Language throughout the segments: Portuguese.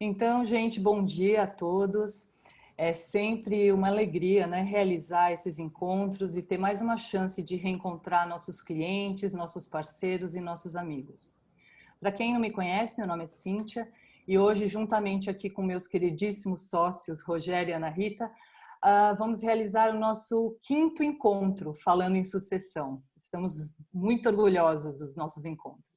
Então, gente, bom dia a todos. É sempre uma alegria, né, realizar esses encontros e ter mais uma chance de reencontrar nossos clientes, nossos parceiros e nossos amigos. Para quem não me conhece, meu nome é Cíntia e hoje, juntamente aqui com meus queridíssimos sócios, Rogério e Ana Rita, vamos realizar o nosso quinto encontro falando em sucessão. Estamos muito orgulhosos dos nossos encontros.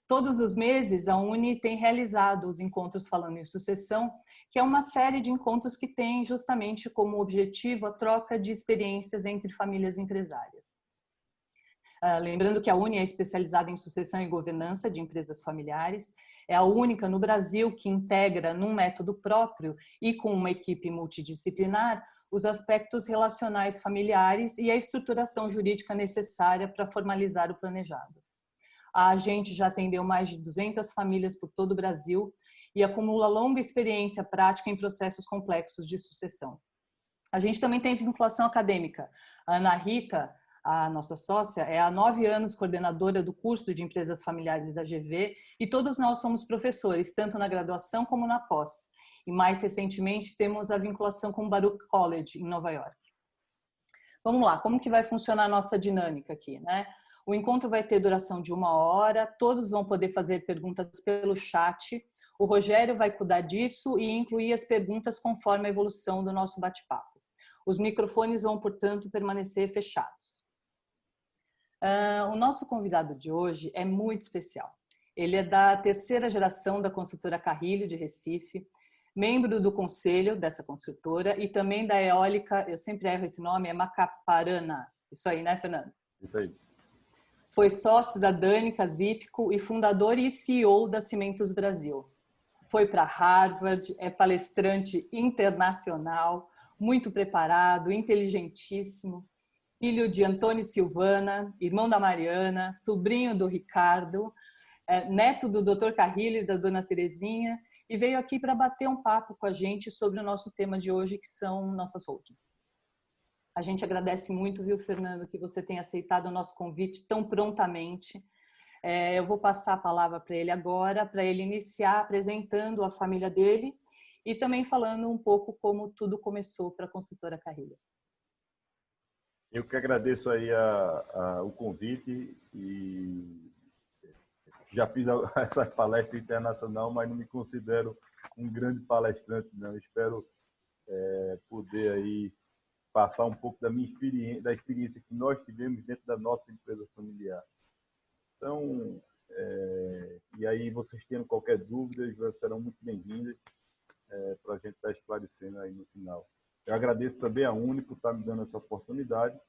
Todos os meses, a Uni tem realizado os encontros falando em sucessão, que é uma série de encontros que tem justamente como objetivo a troca de experiências entre famílias empresárias. Lembrando que a Uni é especializada em sucessão e governança de empresas familiares, é a única no Brasil que integra num método próprio e com uma equipe multidisciplinar os aspectos relacionais familiares e a estruturação jurídica necessária para formalizar o planejado. A gente já atendeu mais de 200 famílias por todo o Brasil e acumula longa experiência prática em processos complexos de sucessão. A gente também tem vinculação acadêmica. A Ana Rita, a nossa sócia, é há 9 anos coordenadora do curso de empresas familiares da GV e todos nós somos professores, tanto na graduação como na pós. E mais recentemente temos a vinculação com o Baruch College, em Nova York. Vamos lá, como que vai funcionar a nossa dinâmica aqui, né? O encontro vai ter duração de 1 hora, todos vão poder fazer perguntas pelo chat. O Rogério vai cuidar disso e incluir as perguntas conforme a evolução do nosso bate-papo. Os microfones vão, portanto, permanecer fechados. O nosso convidado de hoje é muito especial. Ele é da terceira geração da construtora Carrilho, de Recife, membro do conselho dessa construtora e também da eólica, eu sempre erro esse nome, é Macaparana. Isso aí, né, Fernando? Isso aí. Foi sócio da Dânica Zipco e fundador e CEO da Cimentos Brasil. Foi para Harvard, é palestrante internacional, muito preparado, inteligentíssimo, filho de Antônio e Silvana, irmão da Mariana, sobrinho do Ricardo, neto do Dr. Carrilho e da Dona Terezinha, e veio aqui para bater um papo com a gente sobre o nosso tema de hoje, que são nossas holdings. A gente agradece muito, viu, Fernando, que você tenha aceitado o nosso convite tão prontamente. Eu vou passar a palavra para ele agora, para ele iniciar apresentando a família dele e também falando um pouco como tudo começou para a construtora Carrilho. Eu que agradeço aí o convite e já fiz essa palestra internacional, mas não me considero um grande palestrante, não. Espero poder aí passar um pouco da minha experiência, da experiência que nós tivemos dentro da nossa empresa familiar. Então, e aí vocês tendo qualquer dúvida, serão muito bem-vindas para a gente estar esclarecendo aí no final. Eu agradeço também a Uni por estar me dando essa oportunidade,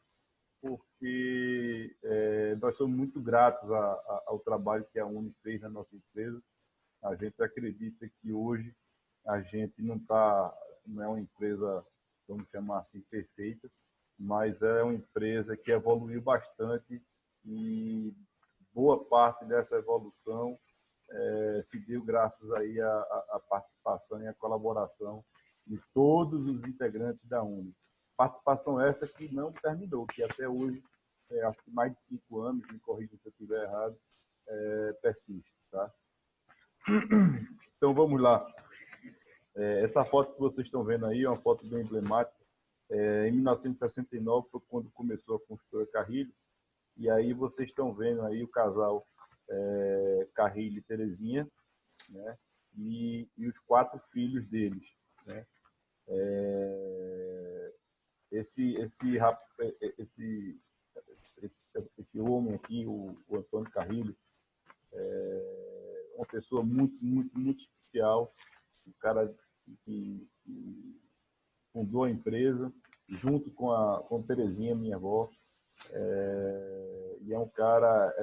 porque nós somos muito gratos ao trabalho que a Uni fez na nossa empresa. A gente acredita que hoje a gente não é uma empresa, vamos chamar assim, perfeita, mas é uma empresa que evoluiu bastante e boa parte dessa evolução se deu graças aí à participação e à colaboração de todos os integrantes da Uni. Participação essa que não terminou, que até hoje, acho que mais de 5 anos, me corrija se eu estiver errado, persiste. Tá? Então vamos lá. Essa foto que vocês estão vendo aí é uma foto bem emblemática. Em 1969 foi quando começou a construtora Carrilho, e aí vocês estão vendo aí o casal Carrilho e Terezinha, né? E os 4 filhos deles, né? Esse homem aqui, o Antônio Carrilho, é uma pessoa muito, muito, muito especial, um cara que fundou a empresa junto com Terezinha, minha avó, e é um cara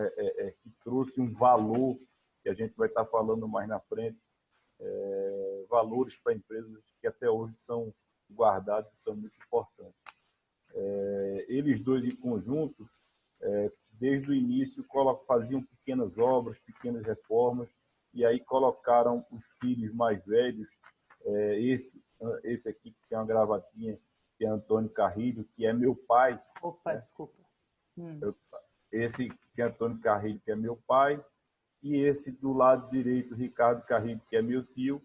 que trouxe um valor que a gente vai estar falando mais na frente, valores para empresas que até hoje são guardados e são muito importantes. Eles dois em conjunto, desde o início, faziam pequenas obras, pequenas reformas, e aí colocaram os filhos mais velhos, esse aqui que tem uma gravatinha, que é Antônio Carrilho, que é meu pai. Opa, desculpa. Esse que é Antônio Carrilho, que é meu pai, e esse do lado direito, Ricardo Carrilho, que é meu tio,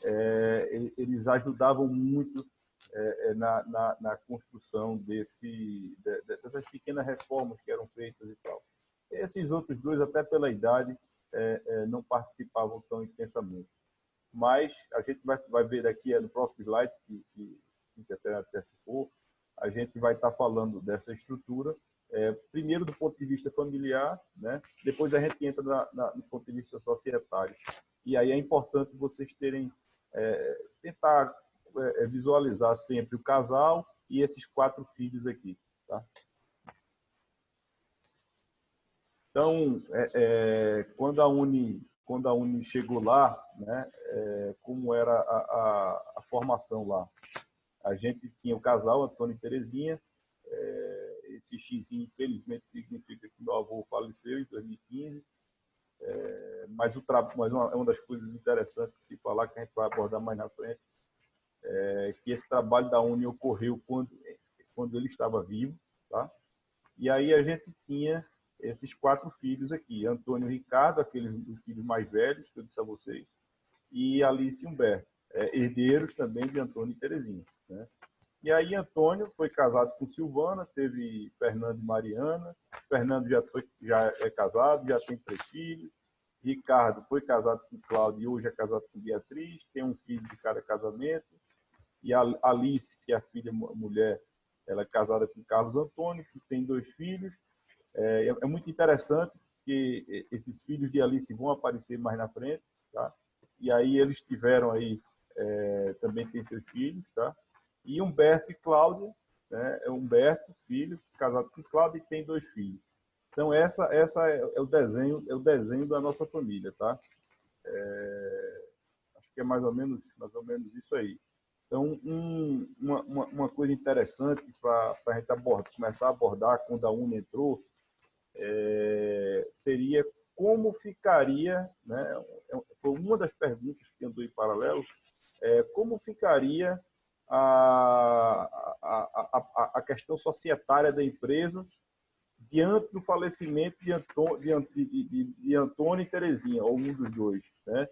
eles ajudavam muito na construção dessas pequenas reformas que eram feitas e tal. Esses outros dois, até pela idade, não participavam tão intensamente. Mas a gente vai ver aqui no próximo slide, que até antecipou, a gente vai estar falando dessa estrutura, primeiro do ponto de vista familiar, né? Depois a gente entra no ponto de vista societário. E aí é importante vocês tentar visualizar sempre o casal e esses 4 filhos aqui. Tá? Então, quando a Uni chegou lá, né, como era a formação lá? A gente tinha o casal, Antônio e Terezinha. Esse X, infelizmente, significa que meu avô faleceu em 2015. Mas uma das coisas interessantes de se falar, que a gente vai abordar mais na frente, que esse trabalho da Uni ocorreu quando ele estava vivo. Tá? E aí a gente tinha esses 4 filhos aqui, Antônio e Ricardo, aqueles os filhos mais velhos, que eu disse a vocês, e Alice e Humberto, herdeiros também de Antônio e Terezinha. Né? E aí Antônio foi casado com Silvana, teve Fernando e Mariana, Fernando já é casado, já tem 3 filhos, Ricardo foi casado com Cláudio e hoje é casado com Beatriz, tem um filho de cada casamento, e a Alice, que é a filha mulher, ela é casada com Carlos Antônio, que tem 2 filhos. É muito interessante que esses filhos de Alice vão aparecer mais na frente, tá? E aí eles tiveram aí, também tem seus filhos, tá? E Humberto e Cláudia, né? Humberto, filho, casado com Cláudia e tem 2 filhos. Então essa é o desenho da nossa família, tá? Acho que é mais ou menos isso aí. Então, uma coisa interessante para a gente começar a abordar quando a Uni entrou, seria como ficaria, né? Foi uma das perguntas que andou em paralelo, como ficaria a questão societária da empresa diante do falecimento de Antônio e Terezinha, ou um dos dois, né?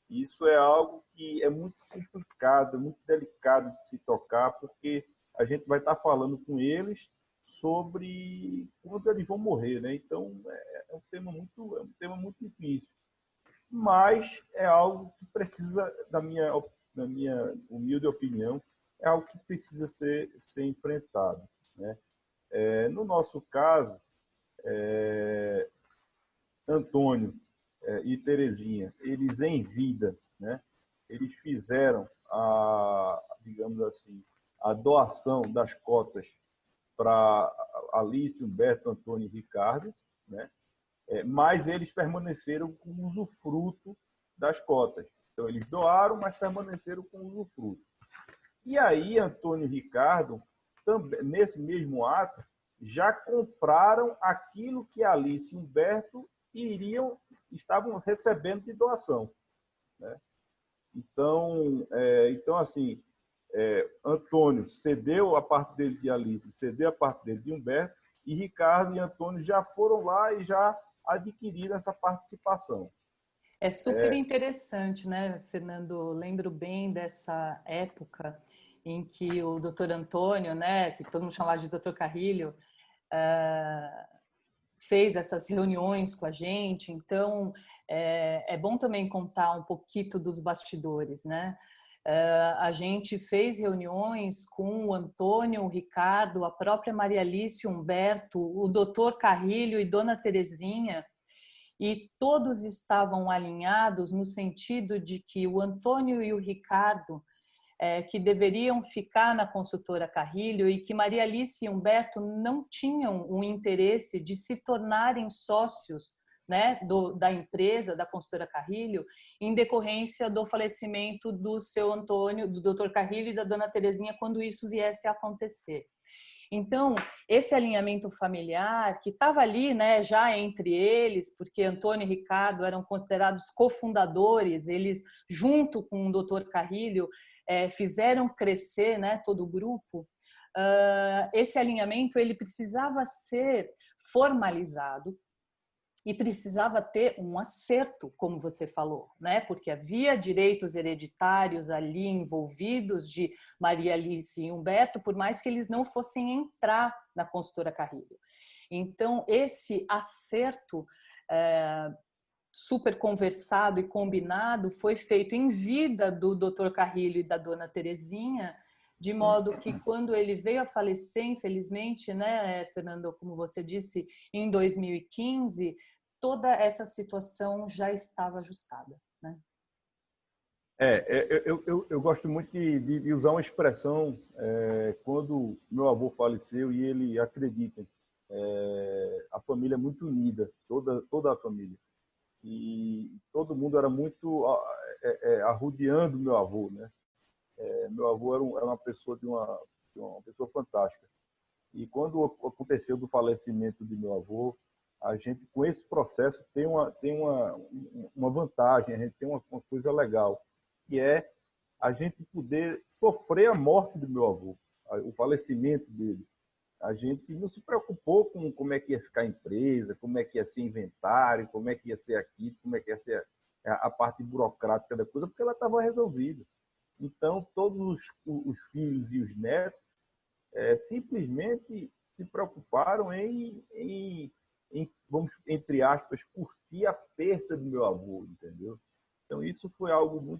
Isso é algo que é muito complicado, muito delicado de se tocar, porque a gente vai estar falando com eles sobre quando eles vão morrer, né? Então é um tema muito difícil, mas é algo que precisa, na minha humilde opinião, é algo que precisa ser enfrentado, né? No nosso caso, Antônio e Terezinha, eles em vida, né? Eles fizeram digamos assim, a doação das cotas para Alice, Humberto, Antônio e Ricardo, né? Mas eles permaneceram com o usufruto das cotas. Então, eles doaram, mas permaneceram com o usufruto. E aí, Antônio e Ricardo, também, nesse mesmo ato, já compraram aquilo que Alice e Humberto estavam recebendo de doação, né? Então, assim, Antônio cedeu a parte dele de Alice, cedeu a parte dele de Humberto, e Ricardo e Antônio já foram lá e já adquiriram essa participação. É super interessante, né, Fernando? Lembro bem dessa época em que o doutor Antônio, né, que todo mundo chamava de doutor Carrilho, fez essas reuniões com a gente. Então, é bom também contar um pouquinho dos bastidores, né? A gente fez reuniões com o Antônio, o Ricardo, a própria Maria Alice, Humberto, o doutor Carrilho e Dona Terezinha, e todos estavam alinhados no sentido de que o Antônio e o Ricardo que deveriam ficar na consultora Carrilho e que Maria Alice e Humberto não tinham o interesse de se tornarem sócios, né, da empresa, da consultora Carrilho, em decorrência do falecimento do seu Antônio, do Dr. Carrilho e da Dona Terezinha, quando isso viesse a acontecer. Então, esse alinhamento familiar, que estava ali, né, já entre eles, porque Antônio e Ricardo eram considerados cofundadores, eles, junto com o Dr. Carrilho, fizeram crescer, né, todo o grupo. Esse alinhamento ele precisava ser formalizado, e precisava ter um acerto, como você falou, né? Porque havia direitos hereditários ali envolvidos de Maria Alice e Humberto, por mais que eles não fossem entrar na Construtora Carrilho. Então, esse acerto super conversado e combinado foi feito em vida do Dr. Carrilho e da Dona Terezinha, de modo que quando ele veio a falecer, infelizmente, né, Fernando, como você disse, em 2015, toda essa situação já estava ajustada, né? Eu gosto muito de usar uma expressão quando meu avô faleceu e ele acredita, a família é muito unida, toda a família. E todo mundo era muito arrodeando meu avô, né? Meu avô era uma pessoa uma pessoa fantástica. E quando aconteceu do falecimento de meu avô, a gente com esse processo tem uma vantagem, a gente tem uma coisa legal, que é a gente poder sofrer a morte do meu avô, o falecimento dele. A gente não se preocupou com como é que ia ficar a empresa, como é que ia ser inventário, como é que ia ser aqui, como é que ia ser a parte burocrática da coisa, porque ela estava resolvida. Então, todos os filhos e os netos simplesmente se preocuparam vamos, entre aspas, curtir a perda do meu avô, entendeu? Então, isso foi algo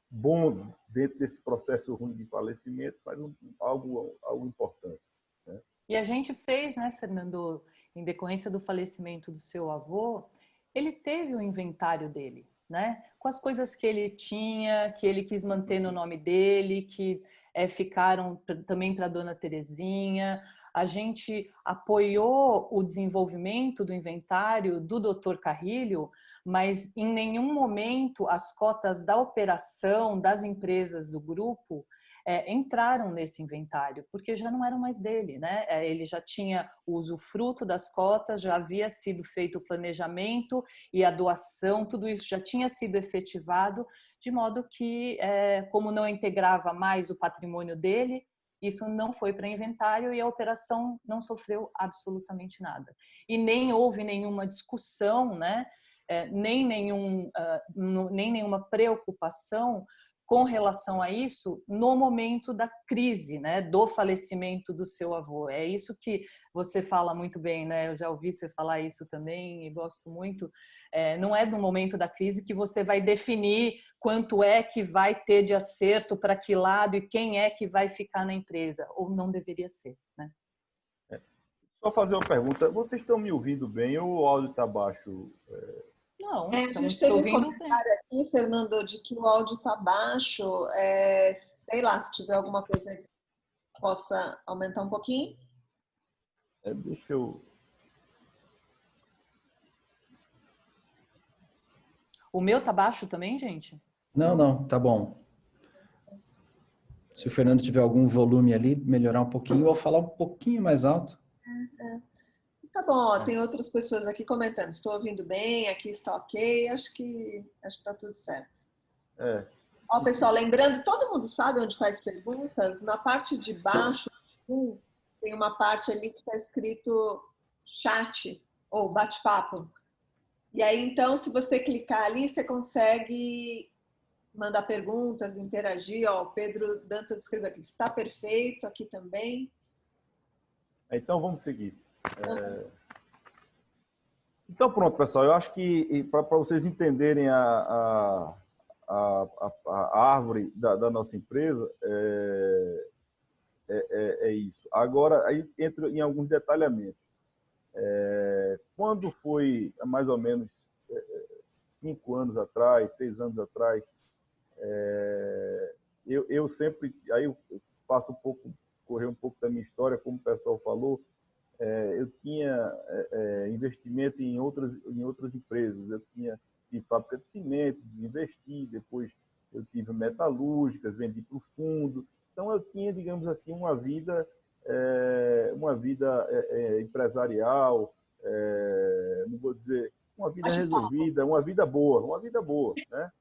bom dentro desse processo ruim de falecimento, mas algo importante, né? E a gente fez, né, Fernando, em decorrência do falecimento do seu avô, ele teve o inventário dele, né? Com as coisas que ele tinha, que ele quis manter no nome dele, que ficaram também para a Dona Terezinha. A gente apoiou o desenvolvimento do inventário do Dr. Carrilho, mas em nenhum momento as cotas da operação das empresas do grupo entraram nesse inventário, porque já não eram mais dele, né? Ele já tinha o usufruto das cotas, já havia sido feito o planejamento e a doação, tudo isso já tinha sido efetivado, de modo que, como não integrava mais o patrimônio dele, isso não foi para inventário e a operação não sofreu absolutamente nada. E nem houve nenhuma discussão, né? Nem nenhuma preocupação com relação a isso no momento da crise, né, do falecimento do seu avô. É isso que você fala muito bem, né? Eu já ouvi você falar isso também e gosto muito. Não é no momento da crise que você vai definir quanto é que vai ter de acerto para que lado e quem é que vai ficar na empresa, ou não deveria ser, né? Só fazer uma pergunta, vocês estão me ouvindo bem ou o áudio está baixo? Não, a estamos gente te teve um ouvindo bem. comentário aqui, Fernando, de que o áudio está baixo. Sei lá, se tiver alguma coisa que possa aumentar um pouquinho. Deixa eu... O meu tá baixo também, gente? Não, tá bom. Se o Fernando tiver algum volume ali, melhorar um pouquinho ou falar um pouquinho mais alto. Tá bom, tem outras pessoas aqui comentando. Estou ouvindo bem, aqui está ok, acho que está tudo certo. Ó, pessoal, lembrando, todo mundo sabe onde faz perguntas? Na parte de baixo tem uma parte ali que está escrito chat ou bate-papo. E aí, então, se você clicar ali, você consegue mandar perguntas, interagir. Ó, o Pedro Dantas escreveu aqui, está perfeito, aqui também. Então, vamos seguir. Então, pronto, pessoal. Eu acho que para vocês entenderem a árvore da nossa empresa, é isso. Agora, aí entra em alguns detalhamentos. Quando foi, mais ou menos 5 anos atrás, 6 anos atrás, eu sempre... Aí eu passo correr um pouco da minha história, como o pessoal falou. Eu tinha investimento em outras empresas. Eu tinha de fábrica de cimento, desinvesti, depois eu tive metalúrgicas, vendi para o fundo. Então eu tinha, digamos assim, uma vida empresarial, não vou dizer uma vida resolvida, uma vida boa, né?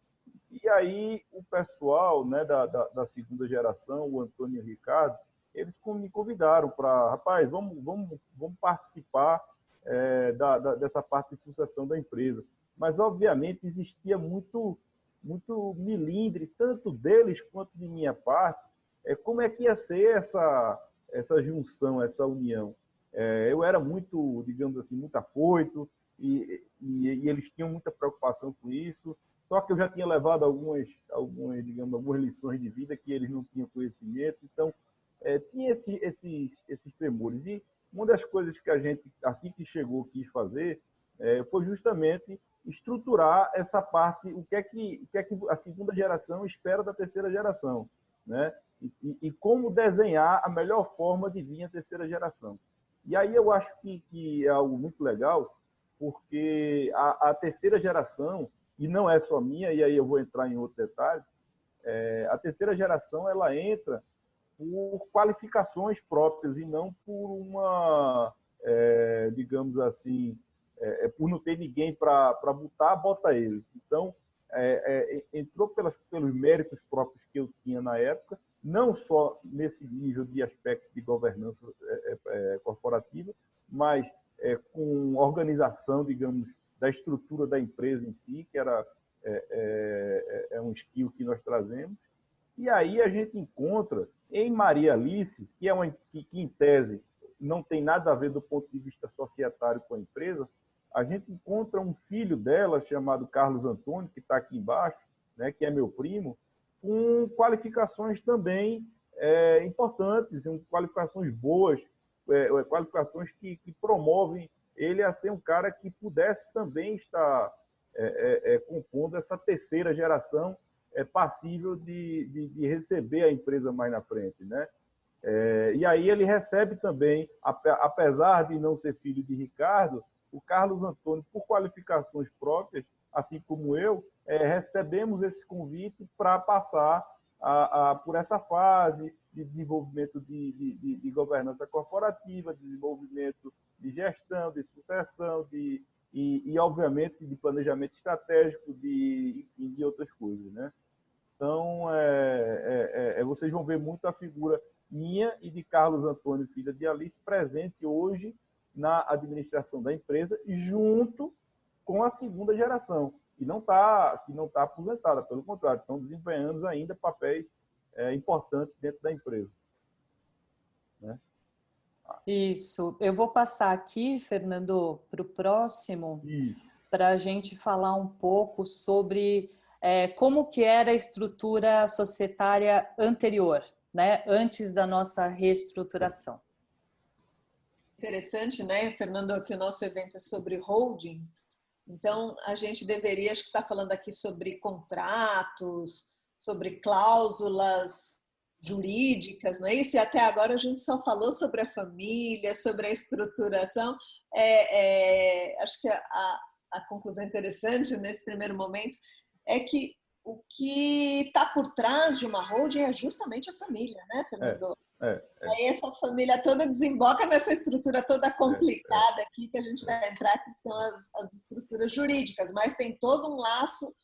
E aí o pessoal, né, da segunda geração, o Antônio e o Ricardo, eles me convidaram para, rapaz, vamos participar dessa parte de sucessão da empresa. Mas, obviamente, existia muito milindre, tanto deles quanto de minha parte, como é que ia ser essa junção, essa união. Eu era muito, digamos assim, muito afoito, e eles tinham muita preocupação com isso, só que eu já tinha levado algumas lições de vida que eles não tinham conhecimento, então tinha esses temores. E uma das coisas que a gente, assim que chegou, quis fazer foi justamente estruturar essa parte, o que é que a segunda geração espera da terceira geração, né? E como desenhar a melhor forma de vir a terceira geração. E aí eu acho que é algo muito legal, porque a terceira geração, e não é só minha, e aí eu vou entrar em outro detalhe, a terceira geração ela entra por qualificações próprias e não por uma, digamos assim, por não ter ninguém para botar, bota ele. Então, entrou pelos méritos próprios que eu tinha na época, não só nesse nível de aspecto de governança corporativa, mas com organização, digamos, da estrutura da empresa em si, que era um skill que nós trazemos. E aí a gente encontra em Maria Alice, que em tese não tem nada a ver do ponto de vista societário com a empresa, a gente encontra um filho dela, chamado Carlos Antônio, que está aqui embaixo, né, que é meu primo, com qualificações também importantes, qualificações boas, qualificações que promovem ele a ser um cara que pudesse também estar compondo essa terceira geração passível de receber a empresa mais na frente, né? E aí ele recebe também, apesar de não ser filho de Ricardo, o Carlos Antônio, por qualificações próprias, assim como eu, recebemos esse convite para passar por essa fase de desenvolvimento de governança corporativa, de desenvolvimento de gestão, de sucessão, e obviamente, de planejamento estratégico, de outras coisas, né? Então, vocês vão ver muito a figura minha e de Carlos Antônio, filha de Alice, presente hoje na administração da empresa, junto com a segunda geração, que não está aposentada, pelo contrário, estão desempenhando ainda papéis importantes dentro da empresa. Né? Isso. Eu vou passar aqui, Fernando, para o próximo, para a gente falar um pouco sobre como que era a estrutura societária anterior, né? Antes da nossa reestruturação. Interessante, né, Fernando, que o nosso evento é sobre holding. Então, a gente deveria, acho que está falando aqui sobre contratos, sobre cláusulas jurídicas, não é isso? E até agora a gente só falou sobre a família, sobre a estruturação. Acho que a conclusão interessante nesse primeiro momento é que o que está por trás de uma holding é justamente a família, né, Fernando? Aí essa família toda desemboca nessa estrutura toda complicada aqui que a gente vai entrar, que são as estruturas jurídicas, mas tem todo um laço,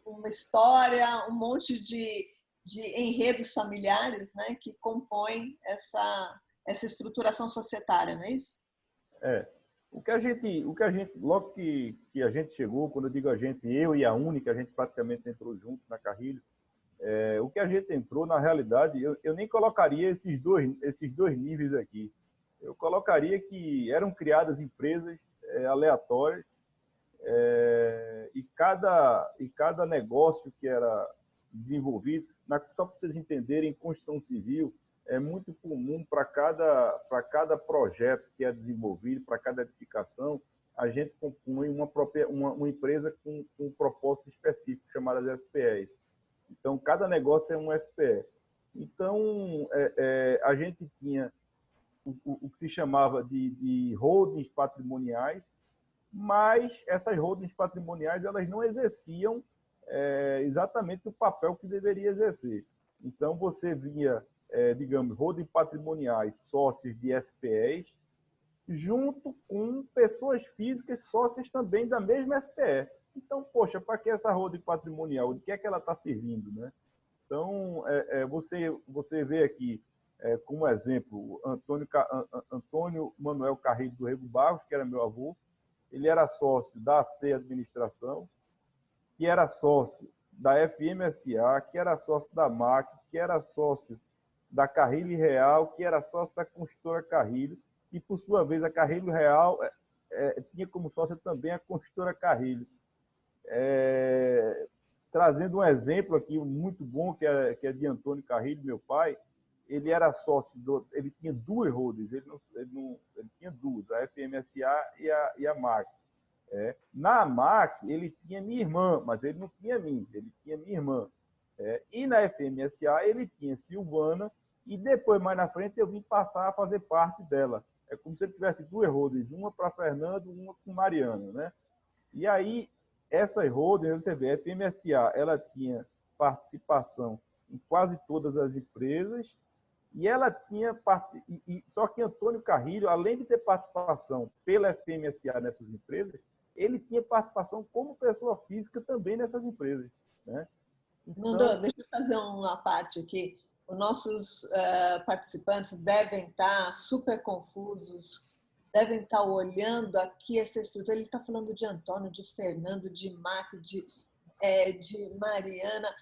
uma história, um monte de enredos familiares, né, que compõem essa estruturação societária, não é isso? O que a gente, logo que a gente chegou, quando eu digo a gente, eu e a Única, a gente praticamente entrou junto na Carrilho. O que a gente entrou, na realidade, eu nem colocaria esses dois níveis aqui. Eu colocaria que eram criadas empresas aleatórias e cada negócio que era desenvolvido, só para vocês entenderem, em construção civil, é muito comum para cada projeto que é desenvolvido, para cada edificação, a gente compõe uma empresa com um propósito específico, chamada de SPEs. Então, cada negócio é um SPE. Então, a gente tinha o que se chamava de holdings patrimoniais, mas essas holdings patrimoniais elas não exerciam exatamente o papel que deveria exercer. Então, você via, digamos, holdings patrimoniais sócios de SPEs, junto com pessoas físicas sócias também da mesma SPE. Então, poxa, para que essa holding patrimonial? De que é que ela está servindo, né? Então, você vê aqui como exemplo, Antônio Manuel Carrilho do Rego Barros, que era meu avô, ele era sócio da AC Administração, que era sócio da FMSA, que era sócio da MAC, que era sócio da Carrilho Real, que era sócio da construtora Carrilho, e, por sua vez, a Carrilho Real tinha como sócia também a construtora Carrilho. Trazendo um exemplo aqui muito bom, que é de Antônio Carrilho, meu pai, ele era sócio, ele tinha duas holdings, ele tinha duas, a FMSA e a MAC. Na MAC, ele tinha minha irmã, mas ele não tinha mim, ele tinha minha irmã. E na FMSA, ele tinha Silvana, e depois, mais na frente, eu vim passar a fazer parte dela. É como se ele tivesse duas holdings, uma para Fernando, uma com Mariana, né? E aí, essas holdings, você vê, a FMSA, ela tinha participação em quase todas as empresas, e ela tinha só que Antônio Carrilho, além de ter participação pela FMSA nessas empresas, ele tinha participação como pessoa física também nessas empresas, né? Então... deixa eu fazer uma parte aqui. Os nossos participantes devem estar super confusos, devem estar olhando aqui essa estrutura. Ele está falando de Antônio, de Fernando, de Mac, de Mariana.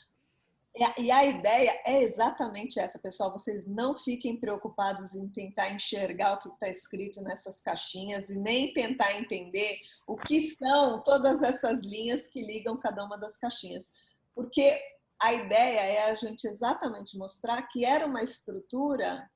E a ideia é exatamente essa, pessoal. Vocês não fiquem preocupados em tentar enxergar o que está escrito nessas caixinhas e nem tentar entender o que são todas essas linhas que ligam cada uma das caixinhas. Porque a ideia é a gente exatamente mostrar que era uma estrutura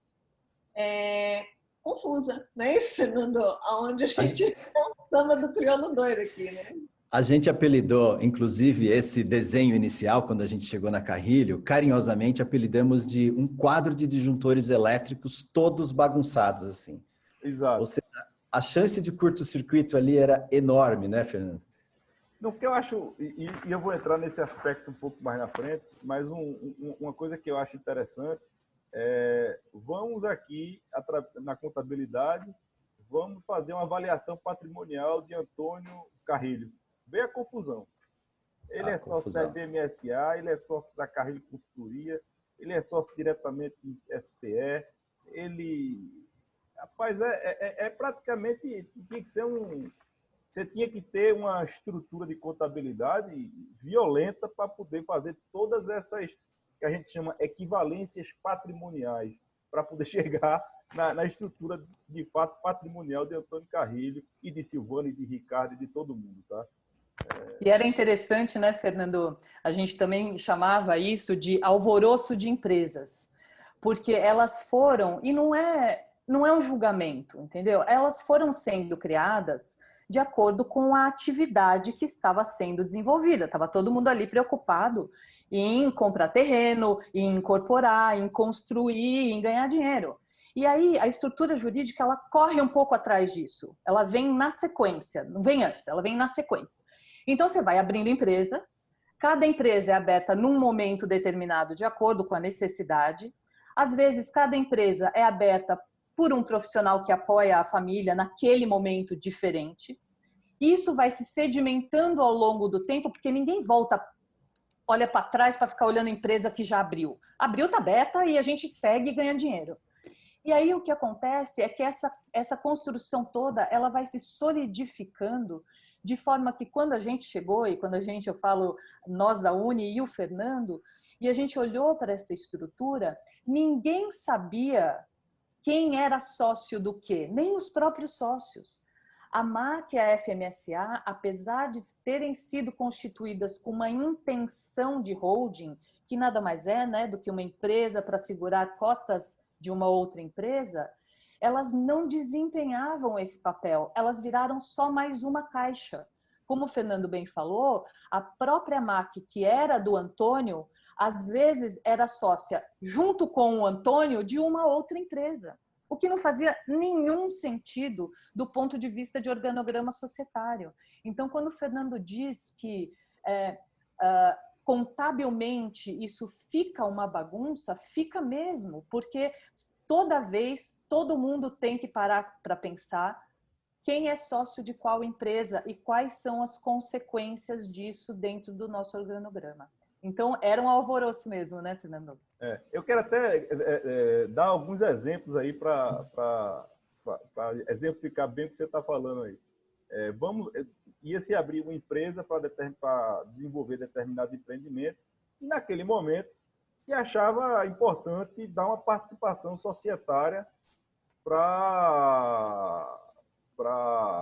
confusa, não é isso, Fernando? Onde a gente é um samba do crioulo doido aqui, né? A gente apelidou, inclusive, esse desenho inicial, quando a gente chegou na Carrilho, carinhosamente apelidamos de um quadro de disjuntores elétricos todos bagunçados, assim. Exato. Ou seja, a chance de curto-circuito ali era enorme, né, Fernando? Não, que eu acho, e eu vou entrar nesse aspecto um pouco mais na frente, mas uma coisa que eu acho interessante vamos aqui, na contabilidade, vamos fazer uma avaliação patrimonial de Antônio Carrilho. Vê a confusão. Ele é sócio da BMSA, ele é sócio da Carrilho Consultoria, ele é sócio diretamente em SPE, ele... Rapaz, praticamente... Tinha que ser você tinha que ter uma estrutura de contabilidade violenta para poder fazer todas essas que a gente chama equivalências patrimoniais, para poder chegar na estrutura de fato patrimonial de Antônio Carrilho e de Silvana e de Ricardo e de todo mundo, tá? E era interessante, né, Fernando? A gente também chamava isso de alvoroço de empresas, porque elas foram, e não é um julgamento, entendeu? Elas foram sendo criadas de acordo com a atividade que estava sendo desenvolvida. Estava todo mundo ali preocupado em comprar terreno, em incorporar, em construir, em ganhar dinheiro. E aí a estrutura jurídica, ela corre um pouco atrás disso. Ela vem na sequência, não vem antes, ela vem na sequência. Então você vai abrindo empresa, cada empresa é aberta num momento determinado de acordo com a necessidade. Às vezes cada empresa é aberta por um profissional que apoia a família naquele momento diferente. Isso vai se sedimentando ao longo do tempo, porque ninguém olha para trás para ficar olhando a empresa que já abriu. Abriu, está aberta e a gente segue e ganha dinheiro. E aí o que acontece é que essa construção toda, ela vai se solidificando de forma que quando a gente chegou, e quando eu falo nós da Uni e o Fernando, e a gente olhou para essa estrutura, ninguém sabia quem era sócio do quê, nem os próprios sócios. A MAC e a FMSA, apesar de terem sido constituídas com uma intenção de holding, que nada mais é, né, do que uma empresa para segurar cotas de uma outra empresa, elas não desempenhavam esse papel, elas viraram só mais uma caixa. Como o Fernando bem falou, a própria MAC, que era do Antônio, às vezes era sócia, junto com o Antônio, de uma outra empresa, o que não fazia nenhum sentido do ponto de vista de organograma societário. Então, quando o Fernando diz que contabilmente isso fica uma bagunça, fica mesmo, porque toda vez todo mundo tem que parar para pensar quem é sócio de qual empresa e quais são as consequências disso dentro do nosso organograma. Então, era um alvoroço mesmo, né, Fernando? Eu quero até dar alguns exemplos aí para exemplificar bem o que você está falando aí. Ia se abrir uma empresa para desenvolver determinado empreendimento e, naquele momento, se achava importante dar uma participação societária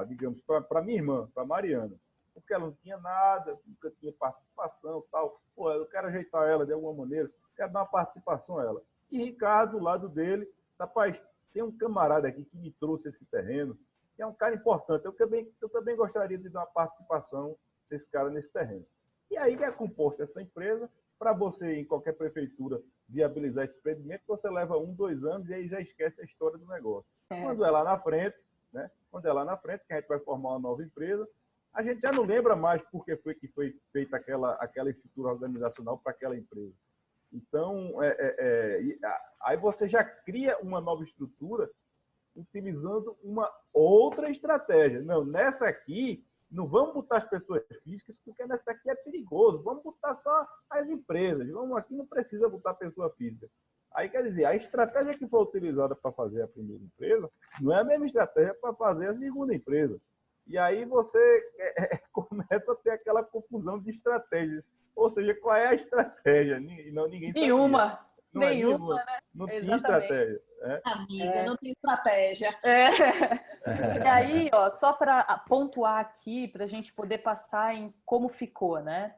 digamos, para minha irmã, para Mariana. Porque ela não tinha nada, nunca tinha participação, tal. Pô, eu quero ajeitar ela de alguma maneira, quero dar uma participação a ela. E Ricardo, do lado dele, rapaz, tem um camarada aqui que me trouxe esse terreno, que é um cara importante. Eu também gostaria de dar uma participação desse cara nesse terreno. E aí que é composta essa empresa. Para você, em qualquer prefeitura, viabilizar esse empreendimento, você leva 1, 2 anos e aí já esquece a história do negócio. Quando é lá na frente, né? Quando é lá na frente, que a gente vai formar uma nova empresa, a gente já não lembra mais por que foi feita aquela estrutura organizacional para aquela empresa. Então, aí você já cria uma nova estrutura utilizando uma outra estratégia. Não, nessa aqui, não vamos botar as pessoas físicas, porque nessa aqui é perigoso. Vamos botar só as empresas. Aqui não precisa botar pessoa física. Aí, quer dizer, a estratégia que foi utilizada para fazer a primeira empresa não é a mesma estratégia para fazer a segunda empresa. E aí você começa a ter aquela confusão de estratégias. Ou seja, qual é a estratégia? Ninguém sabia. Nenhuma, né? Não tinha estratégia. Amiga, não tem estratégia. E aí, ó, só para pontuar aqui, para a gente poder passar em como ficou, né?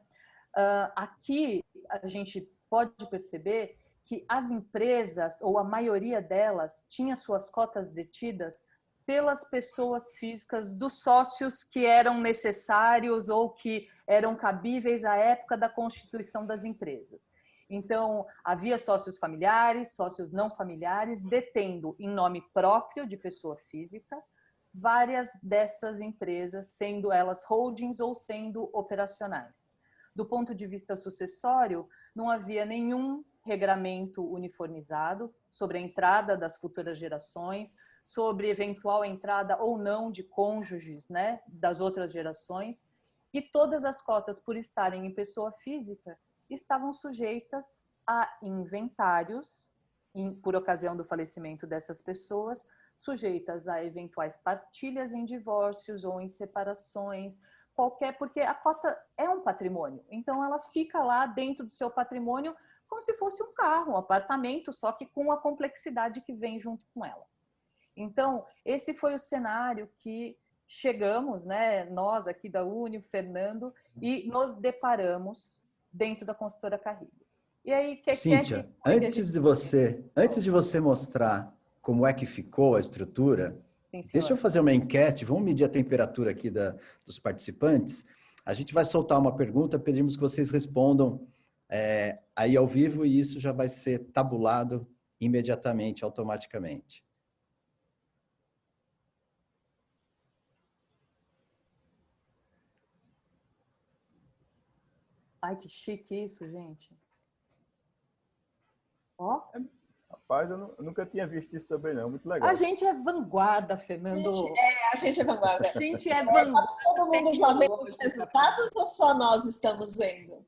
Aqui a gente pode perceber que as empresas, ou a maioria delas, tinha suas cotas detidas pelas pessoas físicas dos sócios que eram necessários ou que eram cabíveis à época da constituição das empresas. Então, havia sócios familiares, sócios não familiares, detendo em nome próprio de pessoa física várias dessas empresas, sendo elas holdings ou sendo operacionais. Do ponto de vista sucessório, não havia nenhum regramento uniformizado sobre a entrada das futuras gerações, sobre eventual entrada ou não de cônjuges, né, das outras gerações, e todas as cotas, por estarem em pessoa física, estavam sujeitas a inventários, por ocasião do falecimento dessas pessoas, sujeitas a eventuais partilhas em divórcios ou em separações, porque a cota é um patrimônio, então ela fica lá dentro do seu patrimônio como se fosse um carro, um apartamento, só que com a complexidade que vem junto com ela. Então, esse foi o cenário que chegamos, né, nós aqui da Uni, o Fernando, e nos deparamos dentro da consultora Carrilho. E aí, Cíntia, antes de você mostrar como é que ficou a estrutura, deixa eu fazer uma enquete, vamos medir a temperatura aqui dos participantes. A gente vai soltar uma pergunta, pedimos que vocês respondam aí ao vivo e isso já vai ser tabulado imediatamente, automaticamente. Ai, que chique isso, gente. Ó. Rapaz, eu nunca tinha visto isso também, não. Muito legal. A gente é vanguarda, Fernando. A gente é vanguarda. A gente é vanguarda. Todo mundo já vê os resultados ou só nós estamos vendo?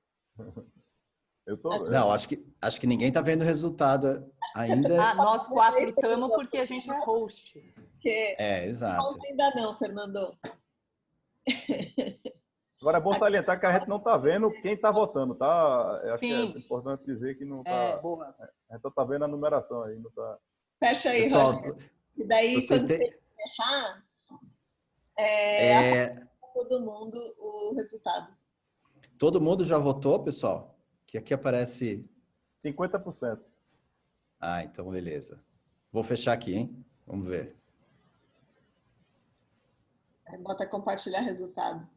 Não, acho que ninguém está vendo o resultado ainda. Nós 4 estamos porque a gente é host. Exato. Não ainda não, Fernando. Agora é bom salientar que a gente não está vendo quem está votando, tá? Eu acho que é importante dizer que não está. Boa. A gente só está vendo a numeração aí, não tá. Fecha aí, pessoal, Roger. E daí, quando você fechar, todo mundo o resultado. Todo mundo já votou, pessoal? Que aqui aparece 50%. Então beleza. Vou fechar aqui, hein? Vamos ver. Bota compartilhar resultado.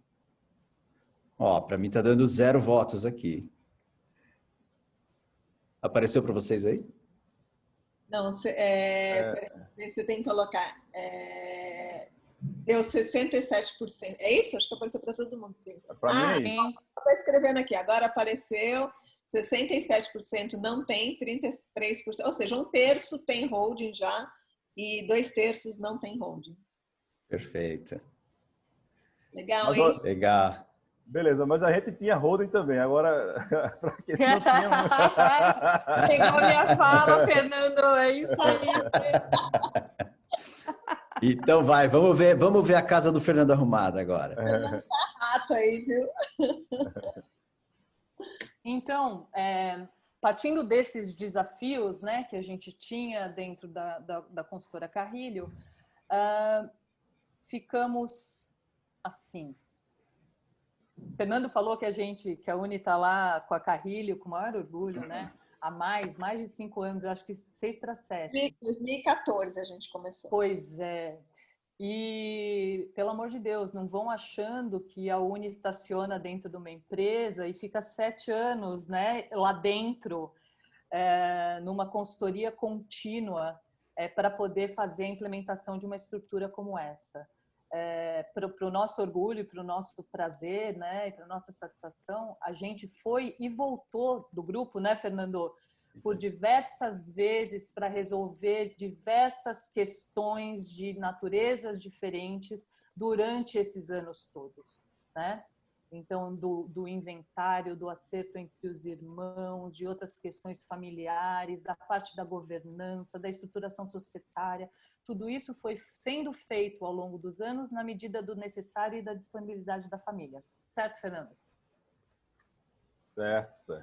Para mim tá dando 0 votos aqui. Apareceu para vocês aí? Não, você tem que colocar. Deu 67%. É isso? Acho que apareceu para todo mundo. Sim. Para mim. Estou escrevendo aqui. Agora apareceu 67% não tem, 33%. Ou seja, 1/3 tem holding já e 2/3 não tem holding. Perfeito. Legal, hein? Legal. Beleza, mas a gente tinha holding também. Agora, para quem não tinha... Chegou a minha fala, Fernando, é isso aí. Então vai, vamos ver a casa do Fernando arrumada agora. Rato aí, viu? Então, partindo desses desafios, né, que a gente tinha dentro da consultora Carrilho, ficamos assim. Fernando falou que a Uni está lá com a Carrilho com o maior orgulho, né? Há mais de 5 anos, eu acho que 6 para 7. 2014 a gente começou. Pois é. E, pelo amor de Deus, não vão achando que a Uni estaciona dentro de uma empresa e fica 7 anos, né, lá dentro, numa consultoria contínua, para poder fazer a implementação de uma estrutura como essa. Para o nosso orgulho, para o nosso prazer, né, e para a nossa satisfação, a gente foi e voltou do grupo, né, Fernando? Por diversas vezes para resolver diversas questões de naturezas diferentes durante esses anos todos, né? Então, do inventário, do acerto entre os irmãos, de outras questões familiares, da parte da governança, da estruturação societária, tudo isso foi sendo feito ao longo dos anos na medida do necessário e da disponibilidade da família. Certo, Fernando? Certo.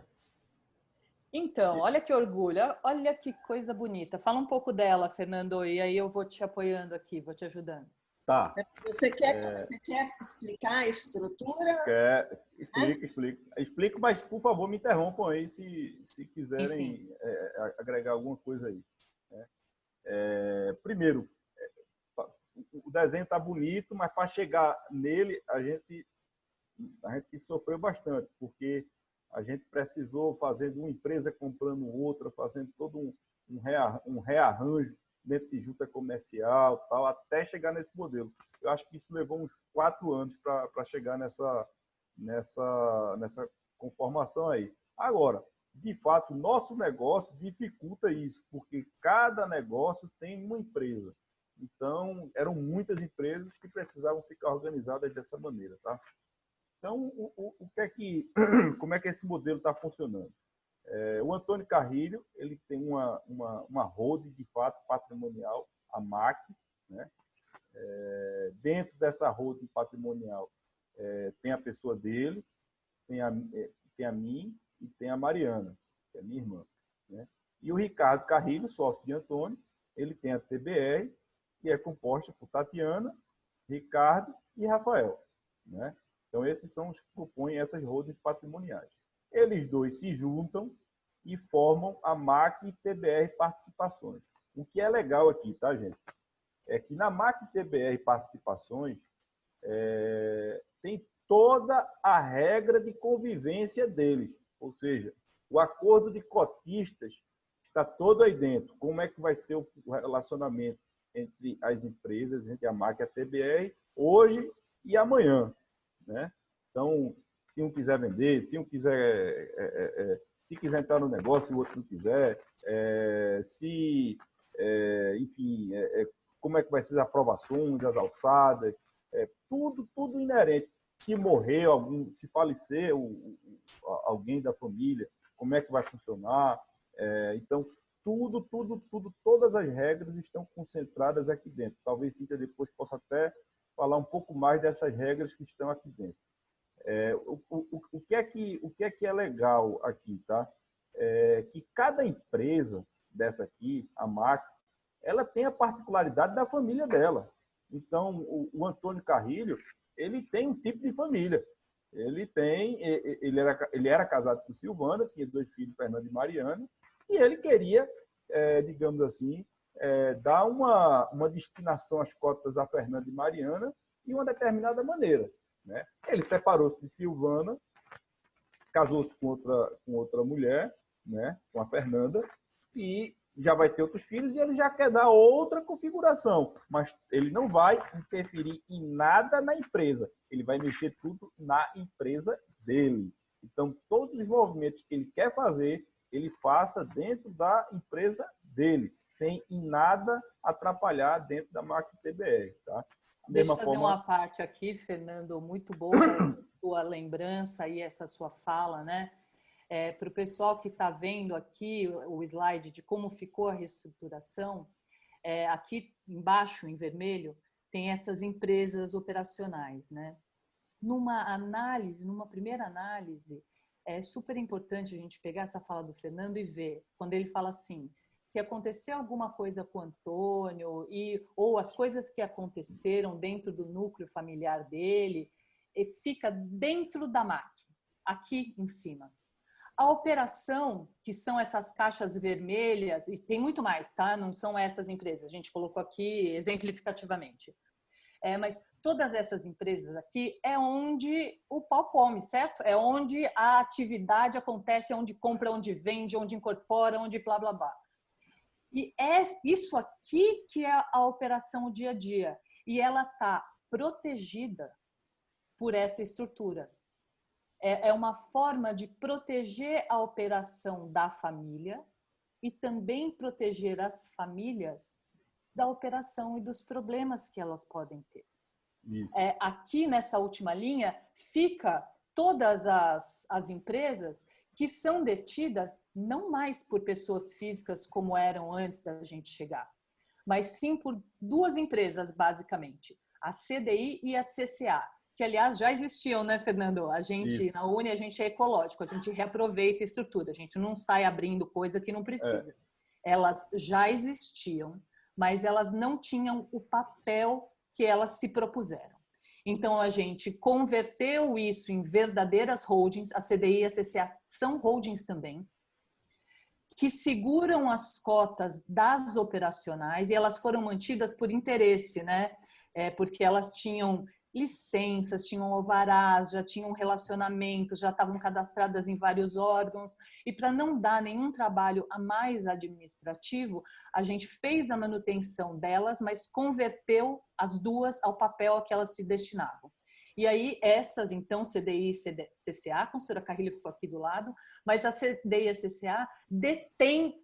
Então, olha que orgulho, olha que coisa bonita. Fala um pouco dela, Fernando, e aí eu vou te apoiando aqui, vou te ajudando. Tá. Você quer explicar a estrutura? Explico, mas por favor me interrompam aí se quiserem agregar alguma coisa aí. Primeiro, o desenho está bonito, mas para chegar nele a gente sofreu bastante, porque a gente precisou fazer de uma empresa comprando outra, fazendo todo um rearranjo dentro de junta comercial, tal, até chegar nesse modelo. Eu acho que isso levou uns 4 anos para chegar nessa conformação aí. Agora, de fato, nosso negócio dificulta isso, porque cada negócio tem uma empresa. Então, eram muitas empresas que precisavam ficar organizadas dessa maneira, tá? Então, como é que esse modelo está funcionando? O Antônio Carrilho, ele tem uma holding, de fato, patrimonial, a MAC, né? Dentro dessa holding patrimonial, tem a pessoa dele, tem a mim e tem a Mariana, que é minha irmã, né? E o Ricardo Carrilho, sócio de Antônio, ele tem a TBR, que é composta por Tatiana, Ricardo e Rafael, né? Então, esses são os que compõem essas holdings patrimoniais. Eles dois se juntam e formam a MAC TBR Participações. O que é legal aqui, tá, gente? É que na MAC TBR Participações tem toda a regra de convivência deles. Ou seja, o acordo de cotistas está todo aí dentro. Como é que vai ser o relacionamento entre as empresas, entre a MAC e a TBR, hoje e amanhã, né? Então, se um quiser vender, se um quiser, se quiser entrar no negócio, o outro não quiser, enfim, como é que vai ser as aprovações, as alçadas, tudo inerente. Se morrer algum, se falecer alguém da família, como é que vai funcionar? Então, todas as regras estão concentradas aqui dentro. Talvez Cíntia depois possa até falar um pouco mais dessas regras que estão aqui dentro. O que é que é legal aqui, tá? Que cada empresa dessa aqui, a MAC, ela tem a particularidade da família dela. Então, o Antônio Carrilho, ele tem um tipo de família. Ele era casado com Silvana, tinha 2 filhos, Fernando e Mariana, e ele queria, digamos assim, dar uma destinação às cotas a Fernando e Mariana de uma determinada maneira, né? Ele separou-se de Silvana, casou-se com outra mulher, né? Com a Fernanda, e já vai ter outros filhos, e ele já quer dar outra configuração, mas ele não vai interferir em nada na empresa, ele vai mexer tudo na empresa dele. Então, todos os movimentos que ele quer fazer, ele faça dentro da empresa dele, sem em nada atrapalhar dentro da MAC TBR, tá? Deixa eu fazer uma parte aqui, Fernando, muito boa. sua lembrança e essa sua fala, né? Para o pessoal que está vendo aqui o slide de como ficou a reestruturação, aqui embaixo, em vermelho, tem essas empresas operacionais, né? Numa primeira análise, é super importante a gente pegar essa fala do Fernando e ver, quando ele fala assim, se acontecer alguma coisa com o Antônio, ou as coisas que aconteceram dentro do núcleo familiar dele, fica dentro da máquina, aqui em cima. A operação, que são essas caixas vermelhas, e tem muito mais, tá? Não são essas empresas, a gente colocou aqui exemplificativamente. Mas todas essas empresas aqui é onde o pau come, certo? É onde a atividade acontece, é onde compra, onde vende, onde incorpora, onde blá, blá, blá. E é isso aqui que é a operação dia a dia. E ela está protegida por essa estrutura. É uma forma de proteger a operação da família e também proteger as famílias da operação e dos problemas que elas podem ter. Aqui nessa última linha fica todas as empresas que são detidas não mais por pessoas físicas como eram antes da gente chegar, mas sim por duas empresas basicamente, a CDI e a CCA, que aliás já existiam, né, Fernando? A gente na Uni a gente é ecológico, a gente reaproveita a estrutura, a gente não sai abrindo coisa que não precisa. Elas já existiam, mas elas não tinham o papel que elas se propuseram. Então, a gente converteu isso em verdadeiras holdings, a CDI e a CCA são holdings também, que seguram as cotas das operacionais, e elas foram mantidas por interesse, né? Porque elas tinham licenças, tinham alvarás, já tinham relacionamentos, já estavam cadastradas em vários órgãos, e para não dar nenhum trabalho a mais administrativo, a gente fez a manutenção delas, mas converteu as duas ao papel a que elas se destinavam. E aí essas, então, CDI e CCA, a consultora Carrilho ficou aqui do lado, mas a CDI e a CCA detêm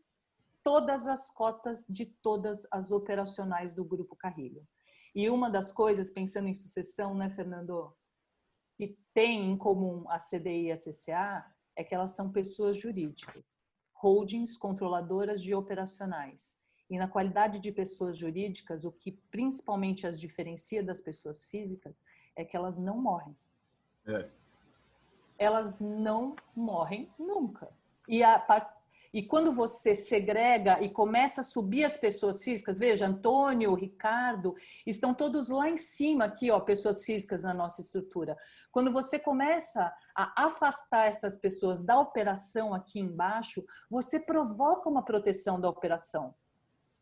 todas as cotas de todas as operacionais do Grupo Carrilho. E uma das coisas, pensando em sucessão, né, Fernando, que tem em comum a CDI e a CCA, é que elas são pessoas jurídicas, holdings controladoras de operacionais. E na qualidade de pessoas jurídicas, o que principalmente as diferencia das pessoas físicas é que elas não morrem. Elas não morrem nunca. E quando você segrega e começa a subir as pessoas físicas, veja, Antônio, Ricardo, estão todos lá em cima aqui, ó, pessoas físicas na nossa estrutura. Quando você começa a afastar essas pessoas da operação aqui embaixo, você provoca uma proteção da operação.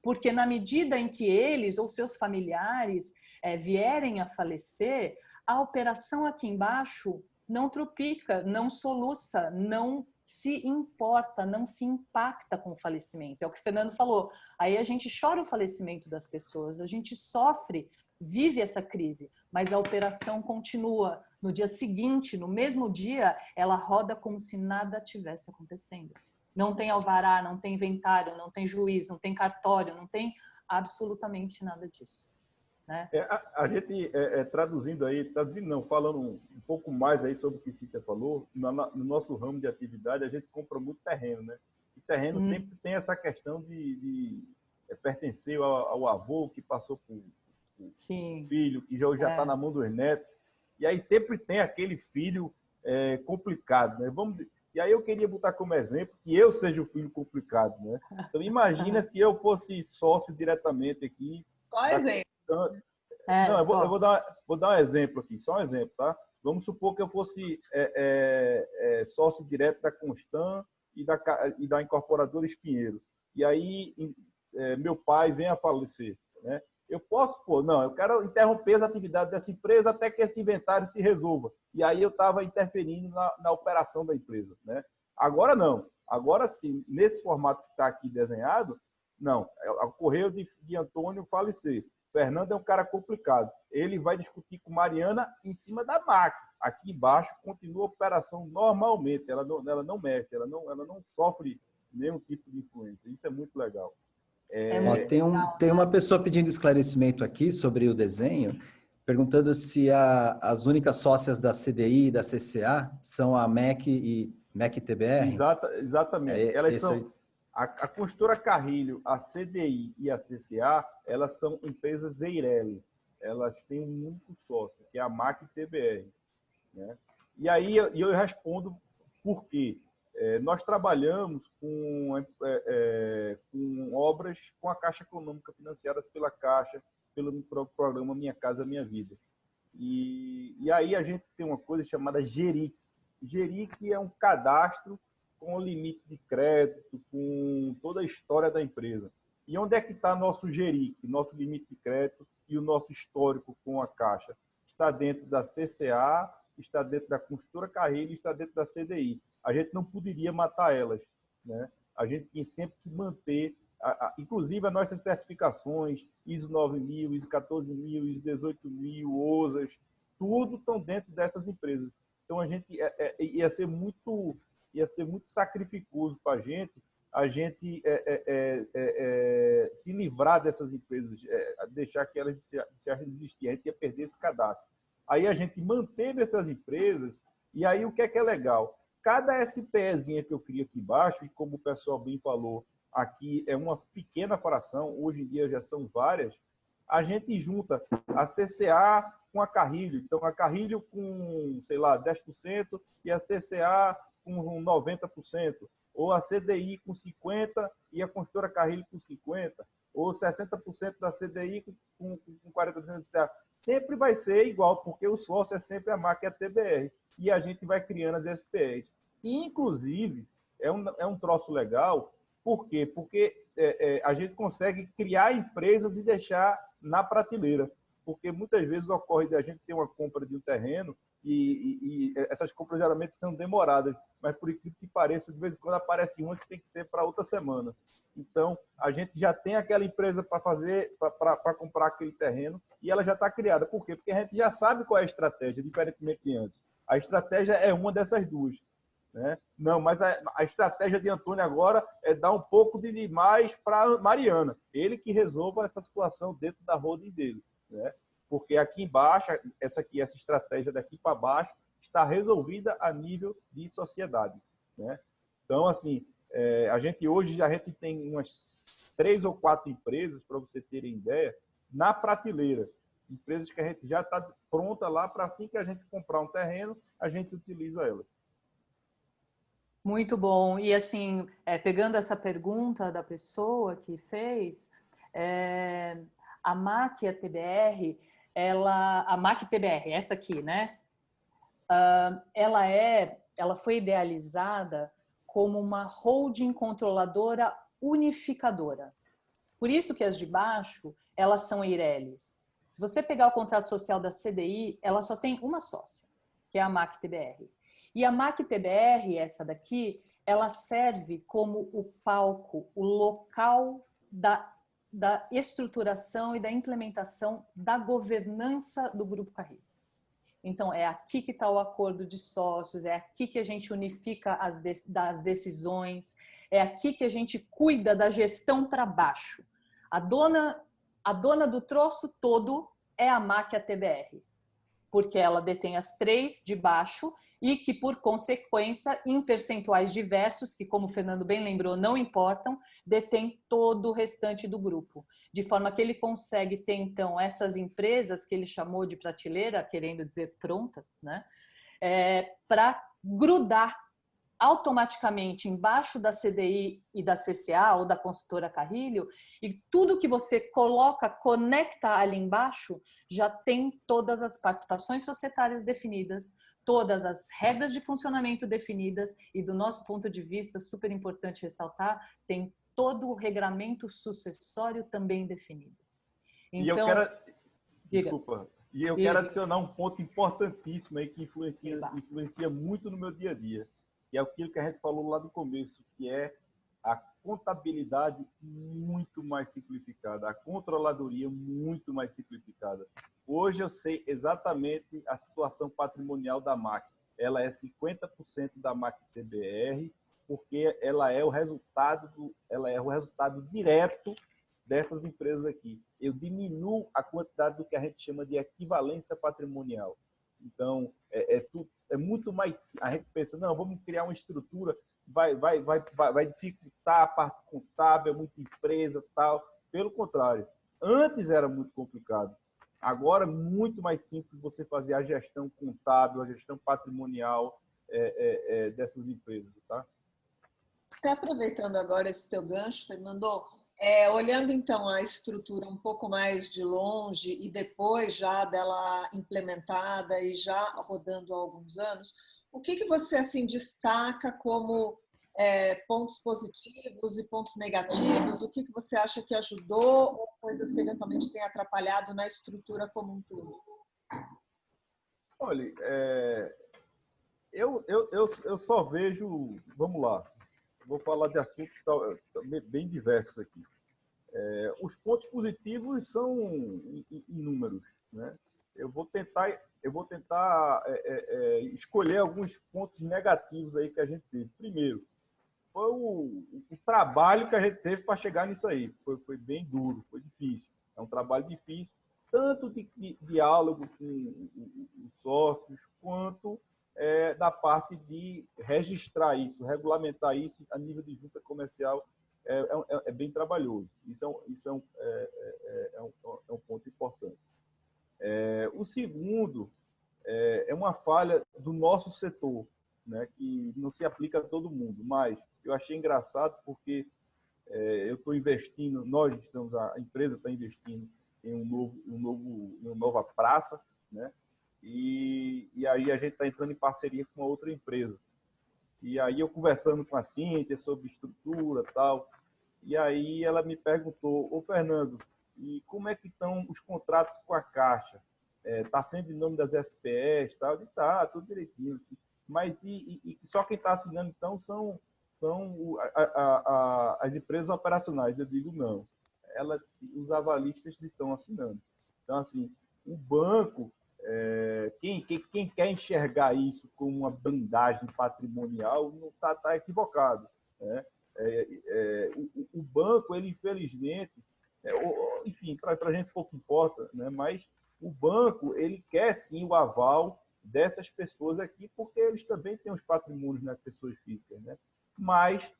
Porque na medida em que eles ou seus familiares vierem a falecer, a operação aqui embaixo não tropica, não soluça, não se importa, não se impacta com o falecimento. É o que o Fernando falou. Aí a gente chora o falecimento das pessoas, a gente sofre, vive essa crise, mas a operação continua. No dia seguinte, no mesmo dia, ela roda como se nada tivesse acontecendo. Não tem alvará, não tem inventário, não tem juiz, não tem cartório, não tem absolutamente nada disso. Né? A gente, traduzindo não, falando um pouco mais aí sobre o que Cíntia falou, no nosso ramo de atividade, a gente compra muito terreno, né? E terreno sempre tem essa questão de pertencer ao avô que passou por filho, que já está na mão dos netos. E aí sempre tem aquele filho complicado, né? E aí eu queria botar como exemplo que eu seja o filho complicado, né? Então imagina se eu fosse sócio diretamente aqui. Só exemplo. Não, eu vou dar um exemplo aqui, só um exemplo, tá? Vamos supor que eu fosse sócio direto da Constan e da incorporadora Espinheiro. E aí meu pai vem a falecer, né? Eu posso, eu quero interromper as atividades dessa empresa até que esse inventário se resolva. E aí eu estava interferindo na operação da empresa, né? Agora não. Agora sim, nesse formato que está aqui desenhado, não. Ocorreu de Antônio falecer. Fernando é um cara complicado. Ele vai discutir com Mariana em cima da máquina. Aqui embaixo continua a operação normalmente. Ela não mexe, ela não sofre nenhum tipo de influência. Isso é muito legal. Tem uma pessoa pedindo esclarecimento aqui sobre o desenho, perguntando se as únicas sócias da CDI e da CCA são a MEC e MEC-TBR? Exatamente. Elas são a Construtora Carrilho, a CDI e a CCA, elas são empresas Eireli. Elas têm um único sócio, que é a MAC-TBR. Né? E aí eu respondo por quê. Nós trabalhamos com obras com a Caixa Econômica, financiadas pela Caixa, pelo programa Minha Casa Minha Vida. E aí a gente tem uma coisa chamada GERIC. GERIC é um cadastro com o limite de crédito, com toda a história da empresa. E onde é que está nosso GERIC, nosso limite de crédito e o nosso histórico com a Caixa? Está dentro da CCA, está dentro da Construtora Carrilho e está dentro da CDI. A gente não poderia matar elas, né? A gente tem sempre que manter, inclusive as nossas certificações, ISO 9000, ISO 14000, ISO 18000, OSAS, tudo estão dentro dessas empresas. Então a gente ia ser muito sacrificoso para a gente se livrar dessas empresas, deixar que elas desistirem. A gente ia perder esse cadastro. Aí a gente manteve essas empresas, e aí o que é legal? Cada SPEzinha que eu crio aqui embaixo, e como o pessoal bem falou, aqui é uma pequena fração, hoje em dia já são várias, a gente junta a CCA com a Carrilho. Então, a Carrilho com, sei lá, 10% e a CCA com 90%, ou a CDI com 50% e a Construtora Carrilho com 50%, ou 60% da CDI com 40% da CCA. Sempre vai ser igual, porque o sócio é sempre a marca TBR. E a gente vai criando as SPEs. Inclusive, é um troço legal. Por quê? Porque a gente consegue criar empresas e deixar na prateleira. Porque muitas vezes ocorre de a gente ter uma compra de um terreno e essas compras geralmente são demoradas. Mas, por incrível que pareça, de vez em quando aparece uma que tem que ser para outra semana. Então, a gente já tem aquela empresa para comprar aquele terreno e ela já está criada. Por quê? Porque a gente já sabe qual é a estratégia, diferentemente de antes. A estratégia é uma dessas duas. Né? Não, mas a estratégia de Antônio agora é dar um pouco de mais para Mariana. Ele que resolva essa situação dentro da holding dele. Né? Porque aqui embaixo, essa estratégia daqui para baixo está resolvida a nível de sociedade. Né? Então, assim, a gente tem umas 3 ou 4 empresas, para você terem ideia, na prateleira. Empresas que a gente já está pronta lá para assim que a gente comprar um terreno, a gente utiliza ela. Muito bom. E assim, pegando essa pergunta da pessoa que fez, a MAC e a TBR, a MAC TBR, essa aqui, né? Ela foi idealizada como uma holding controladora unificadora. Por isso que as de baixo, elas são Eirelis. Se você pegar o contrato social da CDI, ela só tem uma sócia, que é a MAC-TBR. E a MAC-TBR, essa daqui, ela serve como o palco, o local da estruturação e da implementação da governança do Grupo Carrilho. Então, é aqui que está o acordo de sócios, é aqui que a gente unifica as decisões, é aqui que a gente cuida da gestão para baixo. A dona do troço todo é a MAC e a TBR, porque ela detém as 3 de baixo e que, por consequência, em percentuais diversos, que, como o Fernando bem lembrou, não importam, detém todo o restante do grupo. De forma que ele consegue ter, então, essas empresas que ele chamou de prateleira, querendo dizer prontas, né, para grudar automaticamente embaixo da CDI e da CCA ou da Construtora Carrilho, e tudo que você conecta ali embaixo, já tem todas as participações societárias definidas, todas as regras de funcionamento definidas e, do nosso ponto de vista, super importante ressaltar, tem todo o regramento sucessório também definido. Então, eu quero adicionar um ponto importantíssimo aí que influencia muito no meu dia a dia. Que é aquilo que a gente falou lá no começo, que é a contabilidade muito mais simplificada, a controladoria muito mais simplificada. Hoje eu sei exatamente a situação patrimonial da MAC. Ela é 50% da MAC-TBR, porque ela é o resultado direto dessas empresas aqui. eu diminuo a quantidade do que a gente chama de equivalência patrimonial. Então, é muito mais... A gente pensa, não, vamos criar uma estrutura, vai dificultar a parte contábil, muita empresa, tal. Pelo contrário, antes era muito complicado. Agora, muito mais simples você fazer a gestão contábil, a gestão patrimonial dessas empresas, tá? Até aproveitando agora esse teu gancho, Fernando, olhando então a estrutura um pouco mais de longe e depois já dela implementada e já rodando há alguns anos, o que você assim destaca como pontos positivos e pontos negativos? O que você acha que ajudou ou coisas que eventualmente têm atrapalhado na estrutura como um todo? Olha, eu só vejo... Vamos lá. Vou falar de assuntos bem diversos aqui. Os pontos positivos são inúmeros, né? Eu vou tentar escolher alguns pontos negativos aí que a gente teve. Primeiro, foi o trabalho que a gente teve para chegar nisso aí. Foi bem duro, foi difícil. É um trabalho difícil, tanto de diálogo com os sócios, quanto da parte de registrar isso, regulamentar isso a nível de junta comercial. É bem trabalhoso. Isso é um ponto importante. O segundo é uma falha do nosso setor, né, que não se aplica a todo mundo, mas eu achei engraçado porque eu estou investindo, a empresa está investindo em uma nova praça, né, e aí a gente está entrando em parceria com uma outra empresa. E aí eu conversando com a Cíntia sobre estrutura e tal, e aí ela me perguntou, ô Fernando, e como é que estão os contratos com a Caixa? Está sendo em nome das SPS, tal? E tá, tudo direitinho. Assim. Mas só quem está assinando, então, são as empresas operacionais. Eu digo, não. Os avalistas estão assinando. Então, assim, o banco, quem quer enxergar isso como uma blindagem patrimonial, não está equivocado. Né? O banco, ele, infelizmente, enfim, para a gente pouco importa, né? Mas o banco, ele quer sim o aval dessas pessoas aqui, porque eles também têm os patrimônios nas pessoas físicas, né? Mas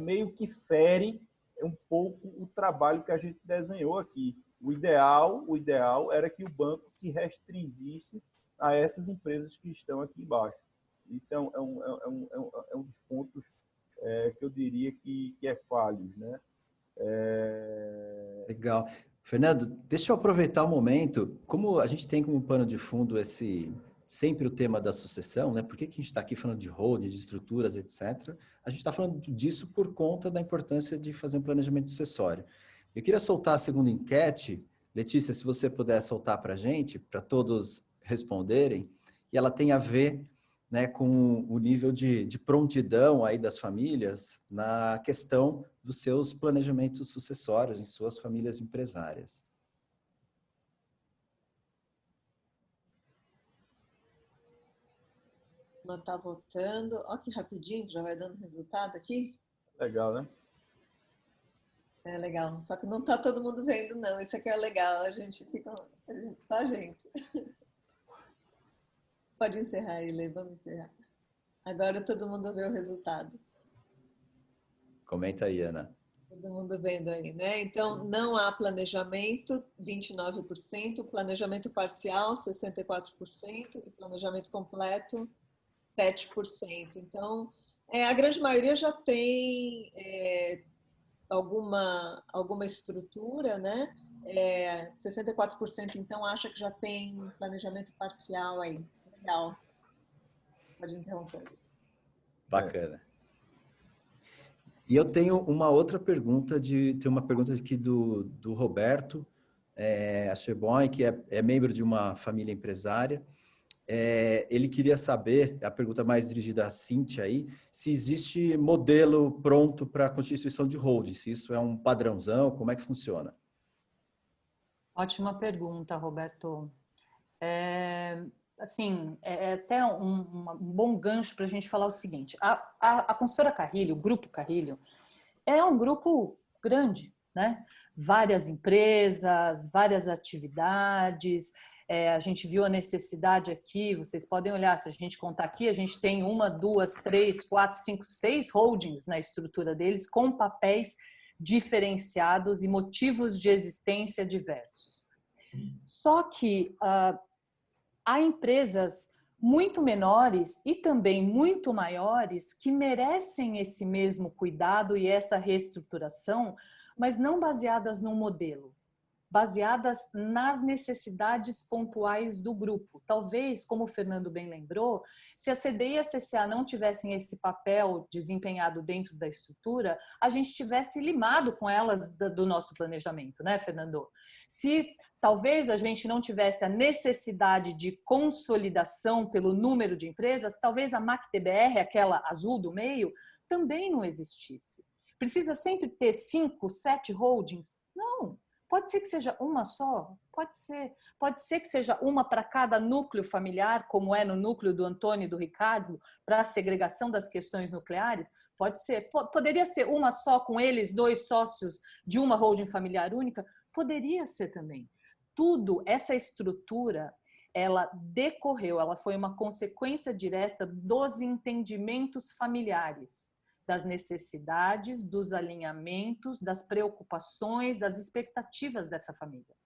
meio que fere um pouco o trabalho que a gente desenhou aqui. O ideal era que o banco se restringisse a essas empresas que estão aqui embaixo. Isso é um dos pontos que eu diria que é falhos, né? Legal. Fernando, deixa eu aproveitar o momento. Como a gente tem como pano de fundo sempre o tema da sucessão, né? Por que a gente está aqui falando de holding, de estruturas, etc. A gente está falando disso por conta da importância de fazer um planejamento sucessório. Eu queria soltar a segunda enquete. Letícia, se você puder soltar para a gente, para todos responderem, e ela tem a ver, né, com o nível de prontidão aí das famílias na questão dos seus planejamentos sucessórios em suas famílias empresárias. Ela está votando. Olha que rapidinho, já vai dando resultado aqui. Legal, né? É legal. Só que não está todo mundo vendo, não. Isso aqui é legal. Só a gente. Pode encerrar aí, Lê. Vamos encerrar. Agora todo mundo vê o resultado. Comenta aí, Ana. Todo mundo vendo aí, né? Então, não há planejamento, 29%, planejamento parcial, 64%, e planejamento completo, 7%. Então, a grande maioria já tem alguma estrutura, né? 64% então acha que já tem planejamento parcial aí. Legal. Pode interromper. Bacana. E eu tenho uma outra pergunta, tem uma pergunta aqui do Roberto Achebon, que é membro de uma família empresária. Ele queria saber, a pergunta mais dirigida à Cíntia aí, se existe modelo pronto para a constituição de holding, se isso é um padrãozão, como é que funciona? Ótima pergunta, Roberto. Assim, até um bom gancho para a gente falar o seguinte. A consultora Carrilho, o Grupo Carrilho, é um grupo grande, né? Várias empresas, várias atividades. A gente viu a necessidade aqui, vocês podem olhar, se a gente contar aqui, a gente tem 1, 2, 3, 4, 5, 6 holdings na estrutura deles, com papéis diferenciados e motivos de existência diversos. Só que há empresas muito menores e também muito maiores que merecem esse mesmo cuidado e essa reestruturação, mas não baseadas num modelo, baseadas nas necessidades pontuais do grupo. Talvez, como o Fernando bem lembrou, se a CDI e a CCA não tivessem esse papel desempenhado dentro da estrutura, a gente tivesse limado com elas do nosso planejamento, né, Fernando? Se talvez a gente não tivesse a necessidade de consolidação pelo número de empresas, talvez a MACTBR, aquela azul do meio, também não existisse. Precisa sempre ter 5, 7 holdings? Não. Pode ser que seja uma só? Pode ser. Pode ser que seja uma para cada núcleo familiar, como é no núcleo do Antônio e do Ricardo, para a segregação das questões nucleares? Pode ser. Poderia ser uma só com eles, 2 sócios de uma holding familiar única? Poderia ser também. Tudo, essa estrutura, ela decorreu, ela foi uma consequência direta dos entendimentos familiares, das necessidades, dos alinhamentos, das preocupações, das expectativas dessa família.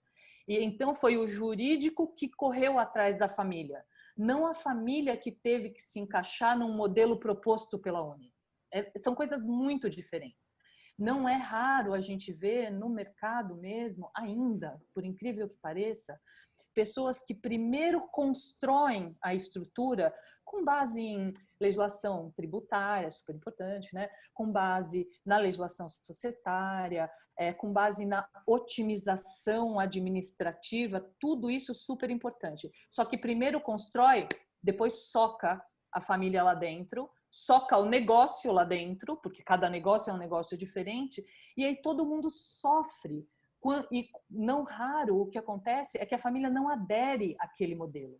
E então foi o jurídico que correu atrás da família, não a família que teve que se encaixar num modelo proposto pela ONU. São coisas muito diferentes. Não é raro a gente ver no mercado mesmo, ainda, por incrível que pareça, pessoas que primeiro constroem a estrutura com base em legislação tributária, super importante, né? Com base na legislação societária, com base na otimização administrativa, tudo isso super importante. Só que primeiro constrói, depois soca a família lá dentro, soca o negócio lá dentro, porque cada negócio é um negócio diferente, e aí todo mundo sofre. E não raro o que acontece é que a família não adere àquele modelo.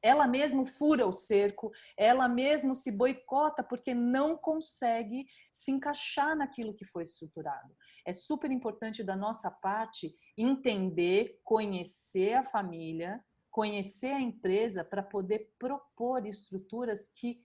Ela mesmo fura o cerco, ela mesmo se boicota porque não consegue se encaixar naquilo que foi estruturado. É super importante da nossa parte entender, conhecer a família, conhecer a empresa para poder propor estruturas que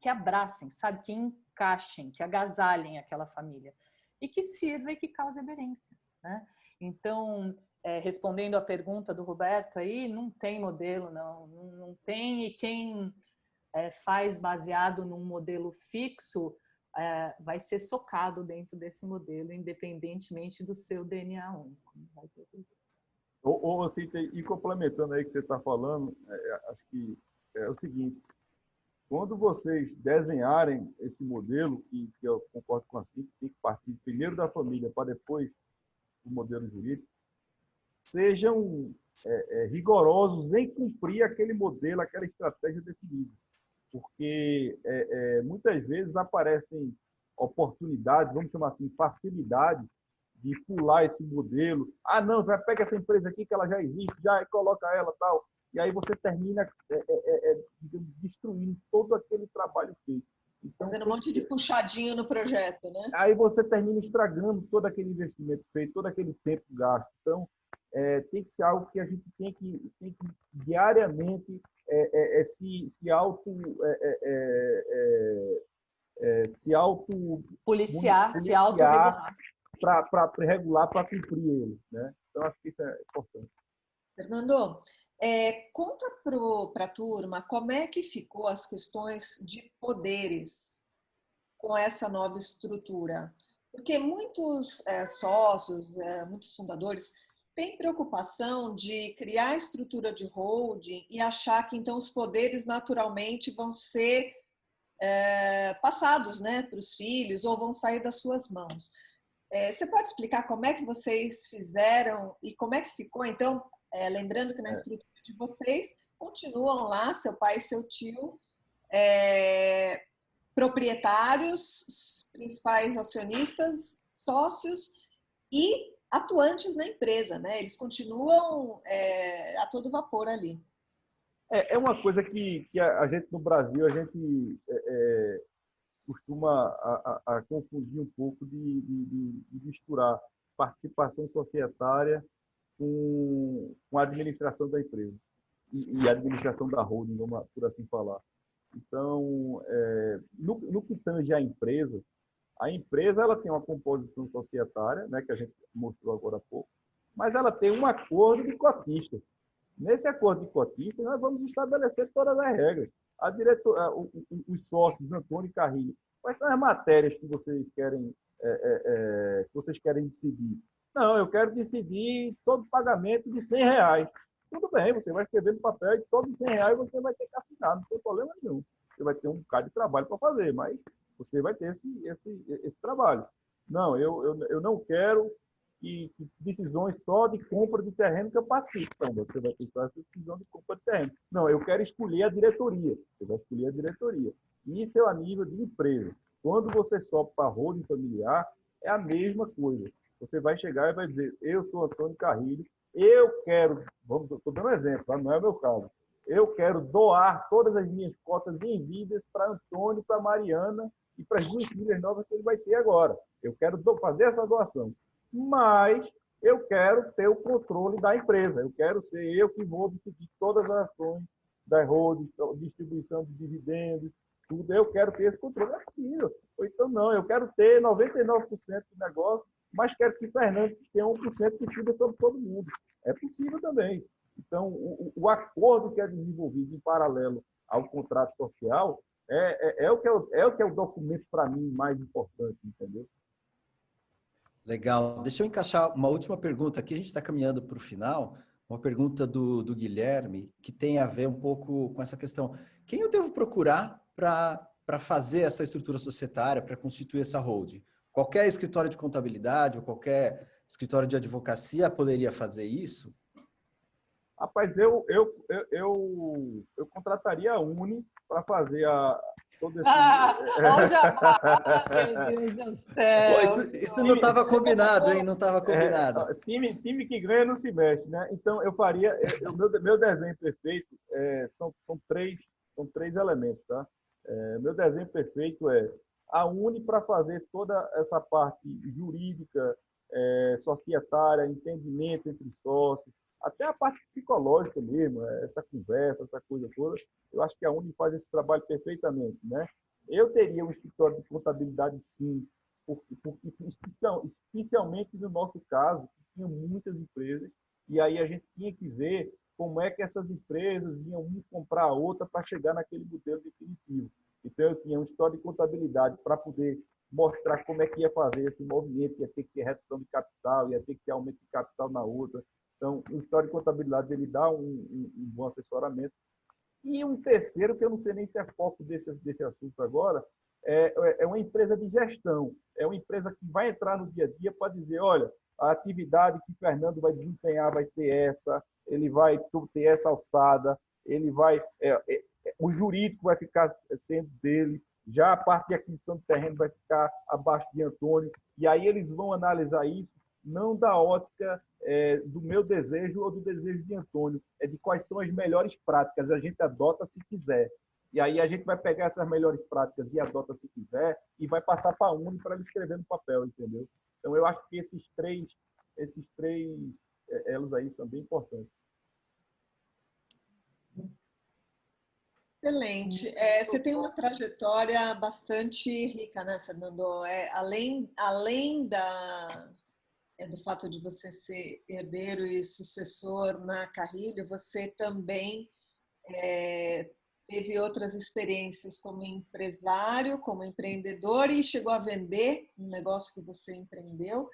abracem, sabe? Que encaixem, que agasalhem aquela família e que sirva e que cause aderência, né? Então, respondendo à pergunta do Roberto aí, não tem modelo, não tem, e quem faz baseado num modelo fixo vai ser socado dentro desse modelo, independentemente do seu DNA único. Cíntia, e complementando aí que você está falando, acho que é o seguinte, quando vocês desenharem esse modelo, que eu concordo com a Cíntia, tem que partir primeiro da família para depois o modelo jurídico, sejam rigorosos em cumprir aquele modelo, aquela estratégia definida. Porque muitas vezes aparecem oportunidades, vamos chamar assim, facilidade de pular esse modelo. Ah, não, vai pegar essa empresa aqui que ela já existe, já coloca ela tal. E aí você termina destruindo todo aquele trabalho feito. Então, fazendo um monte de puxadinho no projeto, né? Aí você termina estragando todo aquele investimento feito, todo aquele tempo gasto. Então, tem que ser algo que a gente tem que diariamente se auto policiar, se auto-regular. Para regular, para cumprir ele, né? Então, acho que isso é importante. Fernando, conta para a turma como é que ficou as questões de poderes com essa nova estrutura. Porque muitos sócios, muitos fundadores têm preocupação de criar estrutura de holding e achar que então os poderes naturalmente vão ser passados, né, para os filhos ou vão sair das suas mãos. Você pode explicar como é que vocês fizeram e como é que ficou? Então, lembrando que na estrutura de vocês continuam lá seu pai e seu tio, proprietários, principais acionistas, sócios e atuantes na empresa, né? Eles continuam a todo vapor ali. É uma coisa que a gente no Brasil, a gente costuma a confundir um pouco de misturar. participação societária com a administração da empresa e a administração da holding, vamos por assim falar. Então, no que tange a empresa ela tem uma composição societária, né, que a gente mostrou agora há pouco, mas ela tem um acordo de cotistas. Nesse acordo de cotistas, nós vamos estabelecer todas as regras. Os sócios, Antônio e Carrilho, quais são as matérias que vocês querem decidir? Não, eu quero decidir todo pagamento de R$100. Tudo bem, você vai escrever no papel e todos os R$100 você vai ter que assinar, não tem problema nenhum. Você vai ter um bocado de trabalho para fazer, mas você vai ter esse trabalho. Não, eu não quero que decisões só de compra de terreno que eu participe. Então, você vai pensar essa decisão de compra de terreno. Não, eu quero escolher a diretoria. Você vai escolher a diretoria. Isso é a nível de empresa. Quando você sobe para a holding familiar, é a mesma coisa. Você vai chegar e vai dizer, eu sou Antônio Carrilho, eu quero, estou dando um exemplo, não é o meu caso, eu quero doar todas as minhas cotas em vidas para Antônio, para Mariana e para as 2 filhas novas que ele vai ter agora. Eu quero fazer essa doação. Mas eu quero ter o controle da empresa. Eu quero ser eu que vou decidir todas as ações das holdings, distribuição de dividendos, tudo. Eu quero ter esse controle. É possível. Ou então, não, eu quero ter 99% do negócio, mas quero que Fernando tenha 1% que decida sobre todo mundo. É possível também. Então, o acordo que é desenvolvido em paralelo ao contrato social é o que é o documento, para mim, mais importante, entendeu? Legal. Deixa eu encaixar uma última pergunta aqui. A gente está caminhando para o final. Uma pergunta do Guilherme, que tem a ver um pouco com essa questão. Quem eu devo procurar para fazer essa estrutura societária, para constituir essa holding? Qualquer escritório de contabilidade ou qualquer escritório de advocacia poderia fazer isso? Rapaz, eu contrataria a Uni para fazer todo esse... Meu Deus do céu! Pô, isso não estava combinado, hein? Não estava combinado. Time que ganha não se mexe, né? Então, eu faria... meu desenho perfeito são três elementos, tá? Meu desenho perfeito é a Uni para fazer toda essa parte jurídica, societária, entendimento entre sócios, até a parte psicológica mesmo, essa conversa, essa coisa toda. Eu acho que a Uni faz esse trabalho perfeitamente, né? Eu teria um escritório de contabilidade, sim, porque especialmente no nosso caso, tinha muitas empresas, e aí a gente tinha que ver como é que essas empresas iam uma comprar a outra para chegar naquele modelo definitivo. Então, eu tinha um escritório de contabilidade para poder mostrar como é que ia fazer esse movimento, ia ter que ter redução de capital, ia ter que ter aumento de capital na outra. Então, o histórico de contabilidade ele dá um bom assessoramento. E um terceiro, que eu não sei nem se é foco desse assunto agora, é uma empresa de gestão. É uma empresa que vai entrar no dia a dia para dizer, olha, a atividade que o Fernando vai desempenhar vai ser essa, ele vai ter essa alçada, ele vai... o jurídico vai ficar sendo dele, já a parte de aquisição de terreno vai ficar abaixo de Antônio, e aí eles vão analisar isso não da ótica do meu desejo ou do desejo de Antônio, é de quais são as melhores práticas, a gente adota se quiser. E aí a gente vai pegar essas melhores práticas e adota se quiser e vai passar para a Uni para ele escrever no papel, entendeu? Então, eu acho que esses três elos aí são bem importantes. Excelente. Você tem uma trajetória bastante rica, né, Fernando? Além do fato de você ser herdeiro e sucessor na Carrilho, você também teve outras experiências como empresário, como empreendedor e chegou a vender um negócio que você empreendeu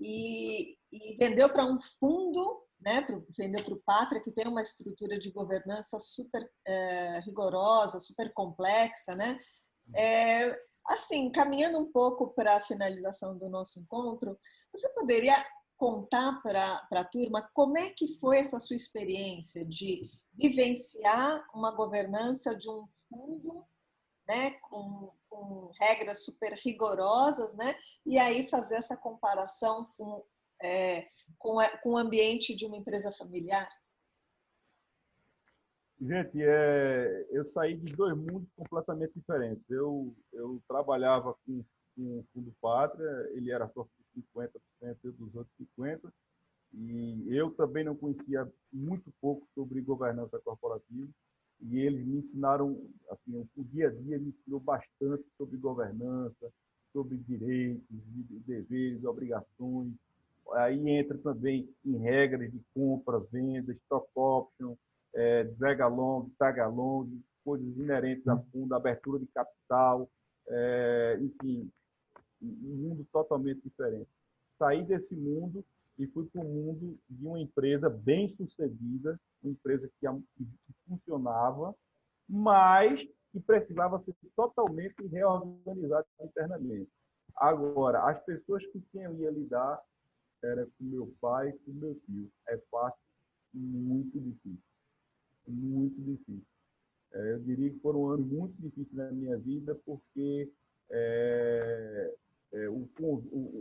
e vendeu para um fundo, né? Vendeu para o Pátria, que tem uma estrutura de governança super rigorosa, super complexa, né? Assim, caminhando um pouco para a finalização do nosso encontro, você poderia contar para a turma como é que foi essa sua experiência de vivenciar uma governança de um fundo, né, com regras super rigorosas, né, e aí fazer essa comparação com o ambiente de uma empresa familiar? Gente, eu saí de dois mundos completamente diferentes. Eu trabalhava com com o Fundo Pátria, ele era sócio de 50%, eu dos outros 50%, e eu também não conhecia muito pouco sobre governança corporativa, e eles me ensinaram, assim, o dia a dia me ensinou bastante sobre governança, sobre direitos, deveres, obrigações. Aí entra também em regras de compra, venda, stock option, drag along, tag along, coisas inerentes a fundo, abertura de capital, enfim, um mundo totalmente diferente. Saí desse mundo e fui para o mundo de uma empresa bem-sucedida, uma empresa que funcionava, mas que precisava ser totalmente reorganizada internamente. Agora, as pessoas com quem eu ia lidar era com meu pai e com meu tio. É fácil, muito difícil. Muito difícil. Eu diria que foram anos muito difíceis na minha vida, porque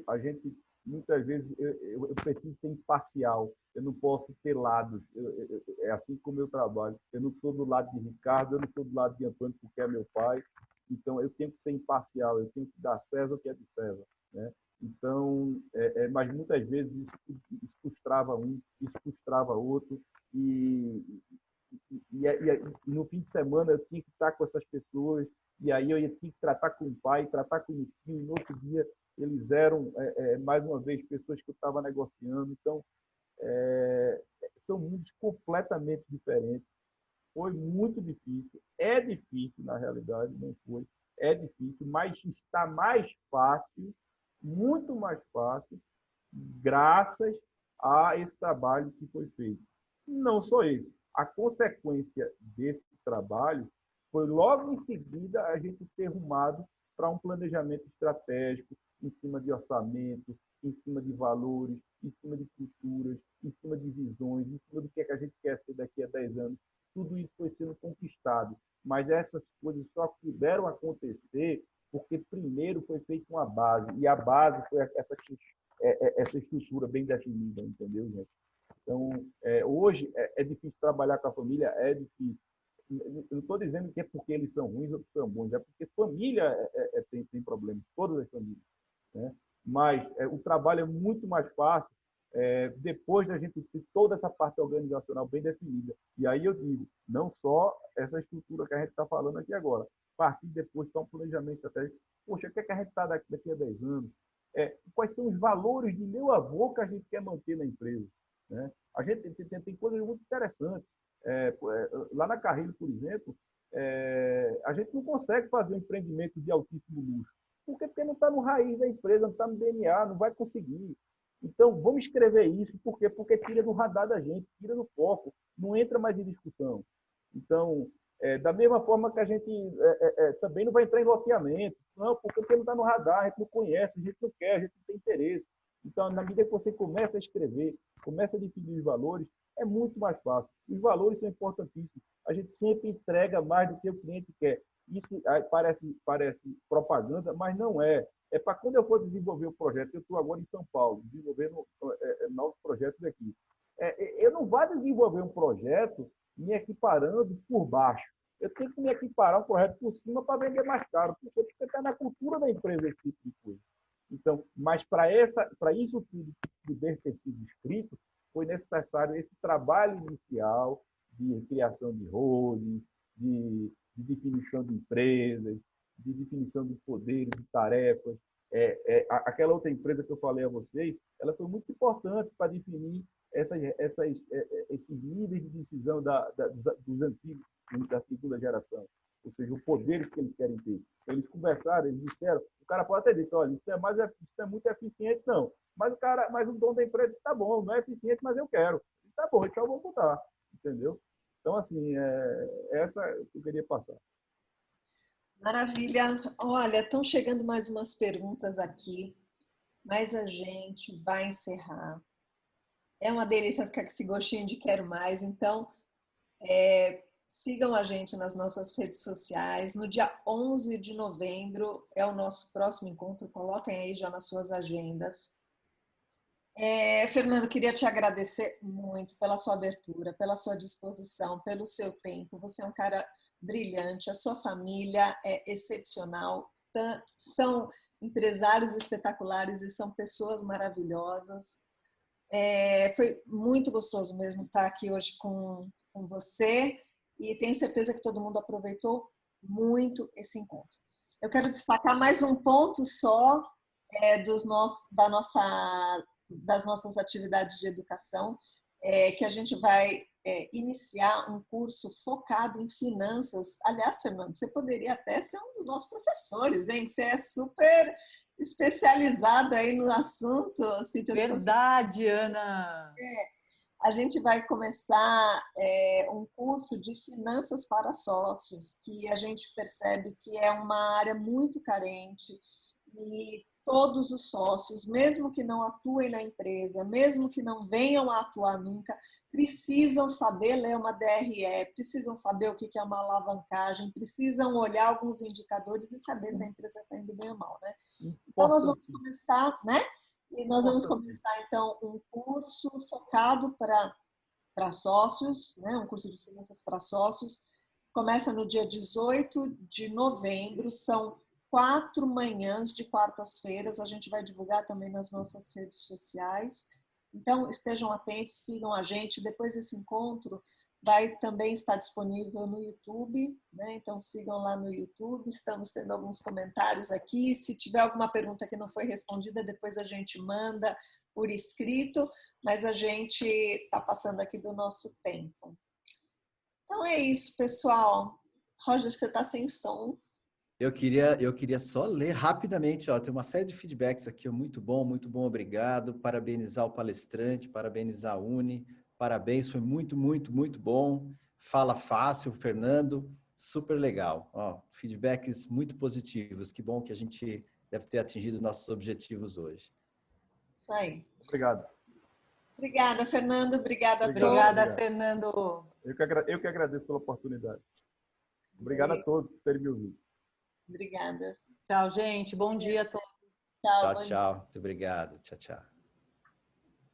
a gente, muitas vezes, eu preciso ser imparcial, eu não posso ter lados, é assim como eu trabalho. Eu não sou do lado de Ricardo, eu não sou do lado de Antônio, porque é meu pai, então eu tenho que ser imparcial, eu tenho que dar a César o que é de César, né? Então, mas muitas vezes isso frustrava um, isso frustrava outro, e no fim de semana eu tinha que estar com essas pessoas, e aí eu tinha que tratar com o pai, tratar com o tio, e no outro dia eles eram, mais uma vez, pessoas que eu estava negociando. Então, são mundos completamente diferentes. Foi muito difícil, é difícil na realidade, não foi, é difícil, mas está mais fácil, muito mais fácil, graças a esse trabalho que foi feito. Não só esse. A consequência desse trabalho foi logo em seguida a gente ter rumado para um planejamento estratégico em cima de orçamento, em cima de valores, em cima de culturas, em cima de visões, em cima do que a gente quer ser daqui a 10 anos. Tudo isso foi sendo conquistado, mas essas coisas só puderam acontecer porque primeiro foi feita uma base, e a base foi essa estrutura bem definida, entendeu, gente? Então, hoje é difícil trabalhar com a família, é difícil. Eu não estou dizendo que é porque eles são ruins ou que são bons, é porque família tem problemas, todas as famílias, né? Mas o trabalho é muito mais fácil depois da gente ter toda essa parte organizacional bem definida. E aí eu digo, não só essa estrutura que a gente está falando aqui agora, partir depois para um planejamento estratégico. Poxa, o que é que a gente está daqui a 10 anos? Quais são os valores de meu avô que a gente quer manter na empresa, né? A gente tem coisas muito interessantes. Lá na Carreiro, por exemplo, a gente não consegue fazer um empreendimento de altíssimo luxo. Por quê? Porque não está no raiz da empresa, não está no DNA, não vai conseguir. Então, vamos escrever isso. Por quê? Porque tira do radar da gente, tira do foco, não entra mais em discussão. Então, da mesma forma que a gente também não vai entrar em loteamento. Não, porque não está no radar, a gente não conhece, a gente não quer, a gente não tem interesse. Então, na medida que você começa a escrever, começa a definir os valores, é muito mais fácil. Os valores são importantíssimos. A gente sempre entrega mais do que o cliente quer. Isso parece propaganda, mas não é. É para quando eu for desenvolver o projeto. Eu estou agora em São Paulo, desenvolvendo novos projetos aqui. Eu não vou desenvolver um projeto me equiparando por baixo. Eu tenho que me equiparar um projeto por cima para vender mais caro, porque está na cultura da empresa esse tipo de coisa. Então, mas para isso tudo poder ter sido escrito, foi necessário esse trabalho inicial de criação de holdings, de definição de empresas, de definição de poderes e tarefas. Aquela outra empresa que eu falei a vocês, ela foi muito importante para definir esses níveis de decisão dos antigos, da segunda geração. Ou seja, os poderes que eles querem ter. Eles conversaram, eles disseram, o cara pode até dizer, olha, isso é muito eficiente, não. Mas o dono da empresa disse, tá bom, não é eficiente, mas eu quero. Tá bom, então eu vou mudar, entendeu? Então, assim, essa que eu queria passar. Maravilha. Olha, estão chegando mais umas perguntas aqui, mas a gente vai encerrar. É uma delícia ficar com esse gostinho de quero mais, então sigam a gente nas nossas redes sociais. No dia 11 de novembro é o nosso próximo encontro, coloquem aí já nas suas agendas. Fernando, queria te agradecer muito pela sua abertura, pela sua disposição, pelo seu tempo. Você é um cara brilhante, a sua família é excepcional. São empresários espetaculares e são pessoas maravilhosas. Foi muito gostoso mesmo estar aqui hoje com você e tenho certeza que todo mundo aproveitou muito esse encontro. Eu quero destacar mais um ponto só das nossas atividades de educação, que a gente vai iniciar um curso focado em finanças. Aliás, Fernando, você poderia até ser um dos nossos professores, hein? Você é super especializada aí no assunto. Verdade, Ana! A gente vai começar um curso de finanças para sócios, que a gente percebe que é uma área muito carente e todos os sócios, mesmo que não atuem na empresa, mesmo que não venham a atuar nunca, precisam saber ler uma DRE, precisam saber o que é uma alavancagem, precisam olhar alguns indicadores e saber se a empresa está indo bem ou mal, né? Então, nós vamos começar, né? E nós vamos começar, então, um curso focado para sócios, né? Um curso de finanças para sócios. Começa no dia 18 de novembro, são 4 manhãs de quartas-feiras. A gente vai divulgar também nas nossas redes sociais. Então, estejam atentos, sigam a gente. Depois desse encontro, vai também estar disponível no YouTube, né? Então sigam lá no YouTube, estamos tendo alguns comentários aqui, se tiver alguma pergunta que não foi respondida, depois a gente manda por escrito, mas a gente está passando aqui do nosso tempo. Então é isso, pessoal. Roger, você está sem som. Eu queria só ler rapidamente, ó, tem uma série de feedbacks aqui, muito bom, obrigado, parabenizar o palestrante, parabenizar a Uni, parabéns, foi muito, muito, muito bom. Fala fácil, Fernando, super legal. Ó, feedbacks muito positivos. Que bom que a gente deve ter atingido nossos objetivos hoje. Isso aí. Obrigado. Obrigada, Fernando. Obrigada a todos. Obrigada, Fernando. Eu que agradeço pela oportunidade. Obrigado a todos por terem me ouvido. Obrigada. Tchau, gente. Bom dia a todos. Tchau, tchau. Muito obrigado. Tchau, tchau.